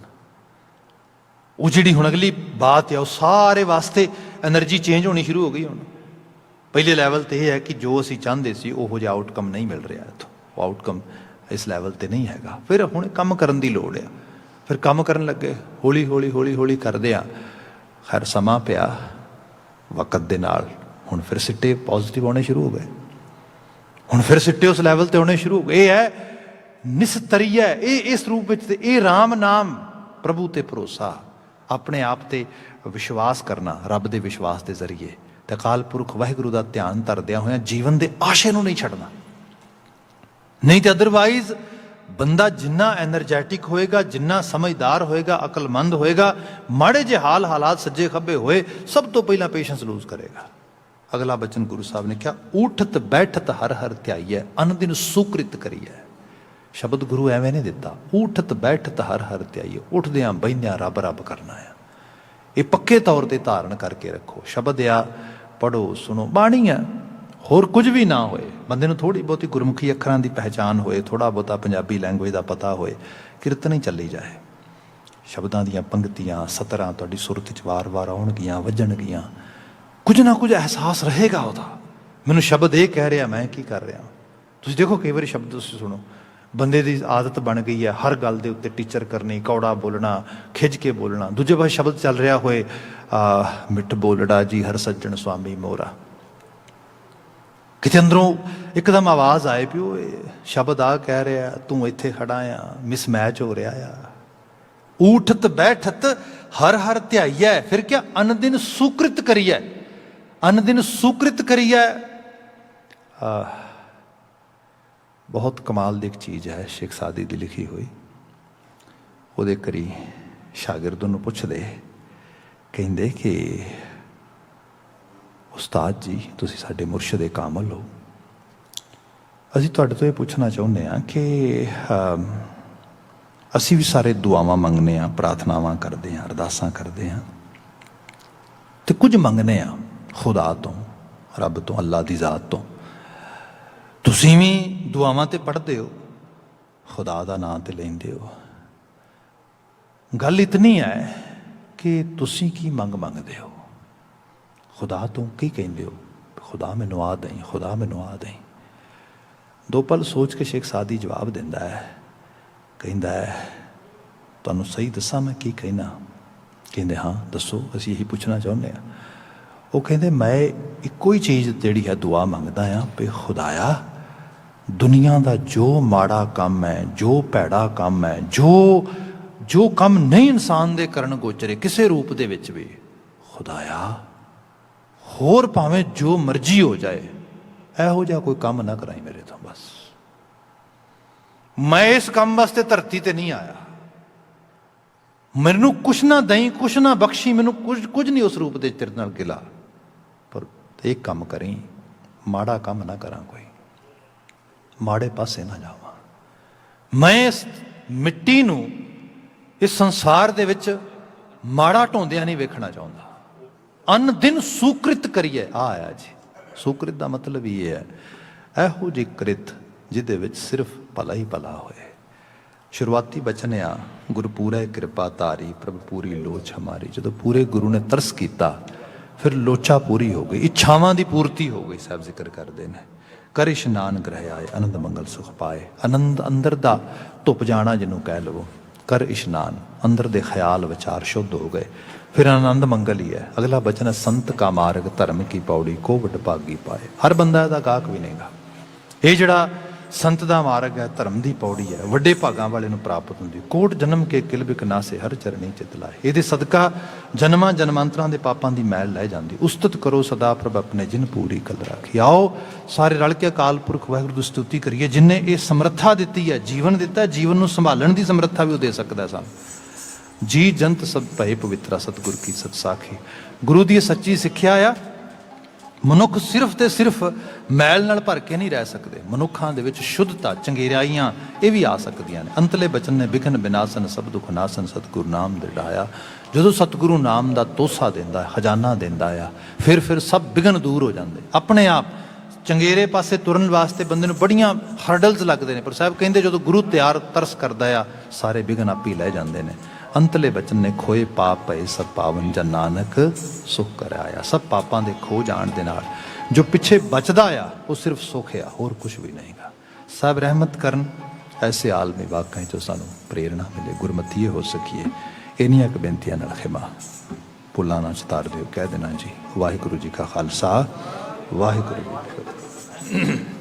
ਉਹ ਜਿਹੜੀ ਹੁਣ ਅਗਲੀ ਬਾਤ ਆ, ਉਹ ਸਾਰੇ ਵਾਸਤੇ એનર્ਜੀ ਚੇਂਜ ਹੋਣੀ ਸ਼ੁਰੂ ਹੋ ਗਈ। ਹੁਣ ਪਹਿਲੇ ਲੈਵਲ ਤੇ ਇਹ ਹੈ ਕਿ ਜੋ ਅਸੀਂ ਚਾਹੁੰਦੇ ਸੀ ਉਹੋ ਜਿਹਾ ਆਊਟਕਮ ਨਹੀਂ ਮਿਲ ਰਿਹਾ ਇੱਥੋਂ, ਉਹ ਆਊਟਕਮ ਇਸ ਲੈਵਲ ਤੇ ਨਹੀਂ ਹੈਗਾ। ਫਿਰ ਹੁਣ ਕੰਮ ਕਰਨ ਦੀ ਲੋੜ ਆ। ਫਿਰ ਕੰਮ ਕਰਨ ਲੱਗੇ, ਹੌਲੀ ਹੌਲੀ ਹੌਲੀ ਹੌਲੀ ਕਰਦੇ ਆ। ਖੈਰ ਸਮਾਂ ਪਿਆ, ਵਕਤ ਦੇ ਨਾਲ ਹੁਣ ਫਿਰ ਸਿੱਟੇ ਪੋਜ਼ਿਟਿਵ ਆਉਣੇ ਸ਼ੁਰੂ ਹੋ ਗਏ। ਹੁਣ ਫਿਰ ਸਿੱਟੇ ਉਸ ਲੈਵਲ ਤੇ ਆਉਣੇ ਸ਼ੁਰੂ ਹੋ ਗਏ। ਇਹ ਹੈ ਨਿਸਤਰੀਆ, ਇਹ ਇਸ ਰੂਪ ਵਿੱਚ। ਤੇ ਇਹ ਰਾਮ ਨਾਮ, ਪ੍ਰਭੂ ਤੇ ਭਰੋਸਾ, ਆਪਣੇ ਆਪ ਤੇ ਵਿਸ਼ਵਾਸ ਕਰਨਾ, ਰੱਬ ਦੇ ਵਿਸ਼ਵਾਸ ਦੇ ਜ਼ਰੀਏ, ਤੇ ਅਕਾਲ ਪੁਰਖ ਵਾਹਿਗੁਰੂ ਦਾ ਧਿਆਨ ਧਰਦਿਆਂ ਹੋਇਆਂ ਜੀਵਨ ਦੇ ਆਸ਼ੇ ਨੂੰ ਨਹੀਂ ਛੱਡਣਾ। ਨਹੀਂ ਤੇ ਅਦਰਵਾਈਜ਼ ਬੰਦਾ ਜਿੰਨਾ ਐਨਰਜੈਟਿਕ ਹੋਏਗਾ, ਜਿੰਨਾ ਸਮਝਦਾਰ ਹੋਏਗਾ, ਅਕਲਮੰਦ ਹੋਏਗਾ, ਮਾੜੇ ਜਿਹੇ ਹਾਲਾਤ ਸੱਜੇ ਖੱਬੇ ਹੋਏ, ਸਭ ਤੋਂ ਪਹਿਲਾਂ ਪੇਸ਼ੈਂਸ ਲੂਜ਼ ਕਰੇਗਾ। ਅਗਲਾ ਬਚਨ ਗੁਰੂ ਸਾਹਿਬ ਨੇ ਕਿਹਾ, ਊਠਤ ਬੈਠਤ ਹਰ ਹਰ ਧਿਆਈਐ, ਅਨ ਦਿਨ ਸੁਕ੍ਰਿਤ ਕਰੀਐ। ਸ਼ਬਦ ਗੁਰੂ ਐਵੇਂ ਨਹੀਂ ਦਿੱਤਾ, ਊਠਤ ਬੈਠਤ ਹਰ ਹਰ ਧਿਆਈਐ, ਉੱਠਦਿਆਂ ਬਹਿੰਦਿਆਂ ਰੱਬ ਰੱਬ ਕਰਨਾ ਆ। ਇਹ ਪੱਕੇ ਤੌਰ ਤੇ ਧਾਰਨ ਕਰਕੇ ਰੱਖੋ। ਸ਼ਬਦ ਆ, ਪੜ੍ਹੋ, ਸੁਣੋ, ਬਾਣੀ ਆ, ਹੋਰ ਕੁਝ ਵੀ ਨਾ ਹੋਏ, ਬੰਦੇ ਨੂੰ ਥੋੜ੍ਹੀ ਬਹੁਤੀ ਗੁਰਮੁਖੀ ਅੱਖਰਾਂ ਦੀ ਪਹਿਚਾਣ ਹੋਏ, ਥੋੜ੍ਹਾ ਬਹੁਤਾ ਪੰਜਾਬੀ ਲੈਂਗੁਏਜ ਦਾ ਪਤਾ ਹੋਏ, ਕੀਰਤਨ ਹੀ ਚੱਲੀ ਜਾਏ। ਸ਼ਬਦਾਂ ਦੀਆਂ ਪੰਗਤੀਆਂ, ਸਤਰਾਂ ਤੁਹਾਡੀ ਸੁਰਤ 'ਚ ਵਾਰ-ਵਾਰ ਆਉਣਗੀਆਂ, ਵੱਜਣਗੀਆਂ, ਕੁਝ ਨਾ ਕੁਝ ਅਹਿਸਾਸ ਰਹੇਗਾ ਉਹਦਾ। ਮੈਨੂੰ ਸ਼ਬਦ ਇਹ ਕਹਿ ਰਿਹਾ, ਮੈਂ ਕੀ ਕਰ ਰਿਹਾ। ਤੁਸੀਂ ਦੇਖੋ ਕਈ ਵਾਰੀ ਸ਼ਬਦ ਤੁਸੀਂ ਸੁਣੋ, ਬੰਦੇ ਦੀ ਆਦਤ ਬਣ ਗਈ ਹੈ ਹਰ ਗੱਲ ਦੇ ਉੱਤੇ ਟੀਚਰ ਕਰਨੀ, ਕੌੜਾ ਬੋਲਣਾ, ਖਿੱਚ ਕੇ ਬੋਲਣਾ। ਦੂਜੇ ਪਾਸੇ ਸ਼ਬਦ ਚੱਲ ਰਿਹਾ ਹੋਏ, ਮਿੱਠ ਬੋਲੜਾ ਜੀ ਹਰ ਸੱਜਣ ਸੁਆਮੀ ਮੋਰਾ, ਕਿਤੇ ਅੰਦਰੋਂ ਇੱਕਦਮ ਆਵਾਜ਼ ਆਏ ਵੀ ਉਹ ਸ਼ਬਦ ਆ ਕਹਿ ਰਿਹਾ, ਤੂੰ ਇੱਥੇ ਖੜਾ ਆ, ਮਿਸਮੈਚ ਹੋ ਰਿਹਾ ਆ। ਊਠਤ ਬੈਠਤ ਹਰ ਹਰ ਧਿਆਈਐ, ਫਿਰ ਕਿਆ ਅਨ ਦਿਨ ਸੁਕ੍ਰਿਤ ਕਰੀਐ, ਅਨ ਦਿਨ ਸੁਕ੍ਰਿਤ ਕਰੀਐ। ਬਹੁਤ ਕਮਾਲ ਦੀ ਇੱਕ ਚੀਜ਼ ਹੈ ਸ਼ੇਖ ਸਾਦੀ ਦੀ ਲਿਖੀ ਹੋਈ। ਉਹਦੇ ਕਰੀ ਸ਼ਾਗਿਰਦ ਨੂੰ ਪੁੱਛਦੇ, ਕਹਿੰਦੇ ਕਿ ਉਸਤਾਦ ਜੀ ਤੁਸੀਂ ਸਾਡੇ ਮੁਰਸ਼ਿਦ ਕਾਮਲ ਹੋ, ਅਸੀਂ ਤੁਹਾਡੇ ਤੋਂ ਇਹ ਪੁੱਛਣਾ ਚਾਹੁੰਦੇ ਹਾਂ ਕਿ ਅਸੀਂ ਵੀ ਸਾਰੇ ਦੁਆਵਾਂ ਮੰਗਦੇ ਹਾਂ, ਪ੍ਰਾਰਥਨਾਵਾਂ ਕਰਦੇ ਹਾਂ, ਅਰਦਾਸਾਂ ਕਰਦੇ ਹਾਂ, ਤੇ ਕੁਝ ਮੰਗਦੇ ਹਾਂ ਖੁਦਾ ਤੋਂ, ਰੱਬ ਤੋਂ, ਅੱਲਾ ਦੀ ਜ਼ਾਤ ਤੋਂ। ਤੁਸੀਂ ਵੀ ਦੁਆਵਾਂ ਤੇ ਪੜ੍ਹਦੇ ਹੋ, ਖੁਦਾ ਦਾ ਨਾਂ ਤੇ ਲੈਂਦੇ ਹੋ। ਗੱਲ ਇਤਨੀ ਹੈ ਕਿ ਤੁਸੀਂ ਕੀ ਮੰਗਦੇ ਹੋ, ਖੁਦਾ ਤੋਂ ਕੀ ਕਹਿੰਦੇ ਹੋ? ਖੁਦਾ ਮੈਨੂੰ ਆ ਦਈ, ਖੁਦਾ ਮੈਨੂੰ ਆ ਦਈ। ਦੋ ਪਲ ਸੋਚ ਕੇ ਸ਼ੇਖ ਸਾਦੀ ਜਵਾਬ ਦਿੰਦਾ ਹੈ, ਕਹਿੰਦਾ ਹੈ ਤੁਹਾਨੂੰ ਸਹੀ ਦੱਸਾਂ ਮੈਂ ਕੀ ਕਹਿਣਾ? ਕਹਿੰਦੇ ਹਾਂ ਦੱਸੋ, ਅਸੀਂ ਇਹੀ ਪੁੱਛਣਾ ਚਾਹੁੰਦੇ ਹਾਂ। ਉਹ ਕਹਿੰਦੇ ਮੈਂ ਇੱਕੋ ਹੀ ਚੀਜ਼ ਜਿਹੜੀ ਹੈ ਦੁਆ ਮੰਗਦਾ ਹਾਂ ਵੀ ਖੁਦਾਇਆ ਦੁਨੀਆ ਦਾ ਜੋ ਮਾੜਾ ਕੰਮ ਹੈ, ਜੋ ਭੈੜਾ ਕੰਮ ਹੈ, ਜੋ ਕੰਮ ਨਹੀਂ ਇਨਸਾਨ ਦੇ ਕਰਨ ਗੋਚਰੇ ਕਿਸੇ ਰੂਪ ਦੇ ਵਿੱਚ ਵੀ, ਖੁਦਾਇਆ ਹੋਰ ਭਾਵੇਂ ਜੋ ਮਰਜ਼ੀ ਹੋ ਜਾਏ, ਇਹੋ ਜਿਹਾ ਕੋਈ ਕੰਮ ਨਾ ਕਰਾਈ ਮੇਰੇ ਤੋਂ। ਬਸ ਮੈਂ ਇਸ ਕੰਮ ਵਾਸਤੇ ਧਰਤੀ ਤੇ ਨਹੀਂ ਆਇਆ, ਮੈਨੂੰ ਕੁਛ ਨਾ ਦਈ, ਕੁਛ ਨਾ ਬਖਸ਼ੀ, ਮੈਨੂੰ ਕੁਝ ਨਹੀਂ ਉਸ ਰੂਪ ਦੇ ਤੇਰੇ ਨਾਲ ਗਿਲਾ, ਪਰ ਇੱਕ ਕੰਮ ਕਰੀ, ਮਾੜਾ ਕੰਮ ਨਾ ਕਰਾਂ, ਕੋਈ ਮਾੜੇ ਪਾਸੇ ਨਾ ਜਾਵਾਂ। ਮੈਂ ਇਸ ਮਿੱਟੀ ਨੂੰ ਇਸ ਸੰਸਾਰ ਦੇ ਵਿੱਚ ਮਾੜਾ ਢੋਂਦਿਆਂ ਨਹੀਂ ਵੇਖਣਾ ਚਾਹੁੰਦਾ। ਅਨ ਦਿਨ ਸੁਕ੍ਰਿਤ ਕਰੀਏ, ਆ ਆਇਆ ਜੀ। ਸੁਕ੍ਰਿਤ ਦਾ ਮਤਲਬ ਇਹ ਹੈ ਇਹੋ ਜਿਹੀ ਕ੍ਰਿਤ ਜਿਹਦੇ ਵਿੱਚ ਸਿਰਫ ਭਲਾ ਹੀ ਭਲਾ ਹੋਏ। ਸ਼ੁਰੂਆਤੀ ਬਚਨ ਆ, ਗੁਰਪੂਰੈ ਕਿਰਪਾ ਧਾਰੀ ਪ੍ਰਭ ਪੂਰੀ ਲੋਚ ਹਮਾਰੀ। ਜਦੋਂ ਪੂਰੇ ਗੁਰੂ ਨੇ ਤਰਸ ਕੀਤਾ, ਫਿਰ ਲੋਚਾ ਪੂਰੀ ਹੋ ਗਈ, ਇੱਛਾਵਾਂ ਦੀ ਪੂਰਤੀ ਹੋ ਗਈ। ਸਾਹਿਬ ਜ਼ਿਕਰ ਕਰਦੇ ਨੇ ਕਰ ਇਸ਼ਨਾਨ ਗ੍ਰਹਿ ਆਏ ਆਨੰਦ ਮੰਗਲ ਸੁਖ ਪਾਏ। ਆਨੰਦ ਅੰਦਰ ਦਾ ਧੁੱਪ ਜਾਣਾ ਜਿਹਨੂੰ ਕਹਿ ਲਵੋ, ਕਰ ਇਸ਼ਨਾਨ, ਅੰਦਰ ਦੇ ਖਿਆਲ ਵਿਚਾਰ ਸ਼ੁੱਧ ਹੋ ਗਏ, ਫਿਰ ਆਨੰਦ ਮੰਗਲ ਹੀ ਹੈ। ਅਗਲਾ ਬਚਨ ਹੈ ਸੰਤ ਕਾ ਮਾਰਗ ਧਰਮ ਕੀ ਪੌੜੀ ਕੋ ਵਡ ਭਾਗੀ ਪਾਏ। ਹਰ ਬੰਦਾ ਇਹਦਾ ਗਾਹਕ ਵੀ ਨਹੀਂਗਾ। ਇਹ ਜਿਹੜਾ ਸੰਤ ਦਾ ਮਾਰਗ ਹੈ, ਧਰਮ ਦੀ ਪੌੜੀ ਹੈ, ਵੱਡੇ ਭਾਗਾਂ ਵਾਲੇ ਨੂੰ ਪ੍ਰਾਪਤ ਹੁੰਦੀ। ਕੋਟ ਜਨਮ ਕੇ ਕਿਲ ਬਿਕ ਨਾਸੇ ਹਰ ਚਰਣੀ ਚਿਤ ਲਾਏ। ਇਹਦੇ ਸਦਕਾ ਜਨਮਾਂ ਜਨਮਾਂਤਰਾਂ ਦੇ ਪਾਪਾਂ ਦੀ ਮੈਲ ਲੈ ਜਾਂਦੀ। ਉਸਤਤ ਕਰੋ ਸਦਾ ਪ੍ਰਭ ਆਪਣੇ ਜਿਨ ਪੂਰੀ ਕਲ ਰਾਖੀ। ਆਓ ਸਾਰੇ ਰਲ ਕੇ ਅਕਾਲ ਪੁਰਖ ਵਾਹਿਗੁਰੂ ਦੀ ਸਤੁਤੀ ਕਰੀਏ, ਜਿਨਨੇ ਇਹ ਸਮਰੱਥਾ ਦਿੱਤੀ ਹੈ, ਜੀਵਨ ਦਿੱਤਾ, ਜੀਵਨ ਨੂੰ ਸੰਭਾਲਣ ਦੀ ਸਮਰੱਥਾ ਵੀ ਉਹ ਦੇ ਸਕਦਾ ਸਾਨੂੰ। ਜੀ ਜੰਤ ਸਭ ਭਏ ਪਵਿੱਤਰਾ ਸਤਿਗੁਰ ਕੀ ਸਤ ਸਾਖੀ। ਗੁਰੂ ਦੀ ਸੱਚੀ ਸਿੱਖਿਆ ਆ। ਮਨੁੱਖ ਸਿਰਫ ਤੇ ਸਿਰਫ ਮੈਲ ਨਾਲ ਭਰ ਕੇ ਨਹੀਂ ਰਹਿ ਸਕਦੇ। ਮਨੁੱਖਾਂ ਦੇ ਵਿੱਚ ਸ਼ੁੱਧਤਾ, ਚੰਗੇਰਾਈਆਂ ਇਹ ਵੀ ਆ ਸਕਦੀਆਂ ਨੇ। ਅੰਤਲੇ ਬਚਨ ਨੇ ਬਿਘਨ ਬਿਨਾਸਨ ਸਭ ਦੁਖ ਨਾਸਨ ਸਤਿਗੁਰੂ ਨਾਮ ਦ੍ਰਿੜਾਇਆ। ਜਦੋਂ ਸਤਿਗੁਰੂ ਨਾਮ ਦਾ ਤੋਸਾ ਦਿੰਦਾ, ਖਜ਼ਾਨਾ ਦਿੰਦਾ ਆ, ਫਿਰ ਸਭ ਬਿਘਨ ਦੂਰ ਹੋ ਜਾਂਦੇ ਆਪਣੇ ਆਪ। ਚੰਗੇਰੇ ਪਾਸੇ ਤੁਰਨ ਵਾਸਤੇ ਬੰਦੇ ਨੂੰ ਬੜੀਆਂ ਹਰਡਲਸ ਲੱਗਦੇ ਨੇ, ਪਰ ਸਾਹਿਬ ਕਹਿੰਦੇ ਜਦੋਂ ਗੁਰੂ ਤਿਆਰ ਤਰਸ ਕਰਦਾ ਆ, ਸਾਰੇ ਬਿਘਨ ਆਪੀ ਲੈ ਜਾਂਦੇ ਨੇ। ਅੰਤਲੇ ਬਚਨ ਨੇ ਖੋਏ ਪਾਪ ਭਏ ਸਭ ਪਾਵਨ ਜਨ ਨਾਨਕ ਸੁਖ ਕਰਾਇਆ। ਸਭ ਪਾਪਾਂ ਦੇ ਖੋ ਜਾਣ ਦੇ ਨਾਲ ਜੋ ਪਿੱਛੇ ਬਚਦਾ ਆ ਉਹ ਸਿਰਫ ਸੁਖ ਆ, ਹੋਰ ਕੁਝ ਵੀ ਨਹੀਂਗਾ। ਸਭ ਰਹਿਮਤ ਕਰਨ, ਐਸੇ ਆਲਮੀ ਵਾਕਾਂ 'ਚੋਂ ਸਾਨੂੰ ਪ੍ਰੇਰਣਾ ਮਿਲੇ, ਗੁਰਮਤੀਏ ਹੋ ਸਕੀਏ। ਇੰਨੀਆਂ ਕੁ ਬੇਨਤੀਆਂ ਨਾਲ ਖਿਮਾ ਭੁੱਲਾਂ ਨਾ ਚਤਾਰ ਦਿਓ। ਕਹਿ ਦੇਣਾ ਜੀ ਵਾਹਿਗੁਰੂ ਜੀ ਕਾ ਖਾਲਸਾ, ਵਾਹਿਗੁਰੂ ਜੀ ਕੀ ਫਤਿਹ।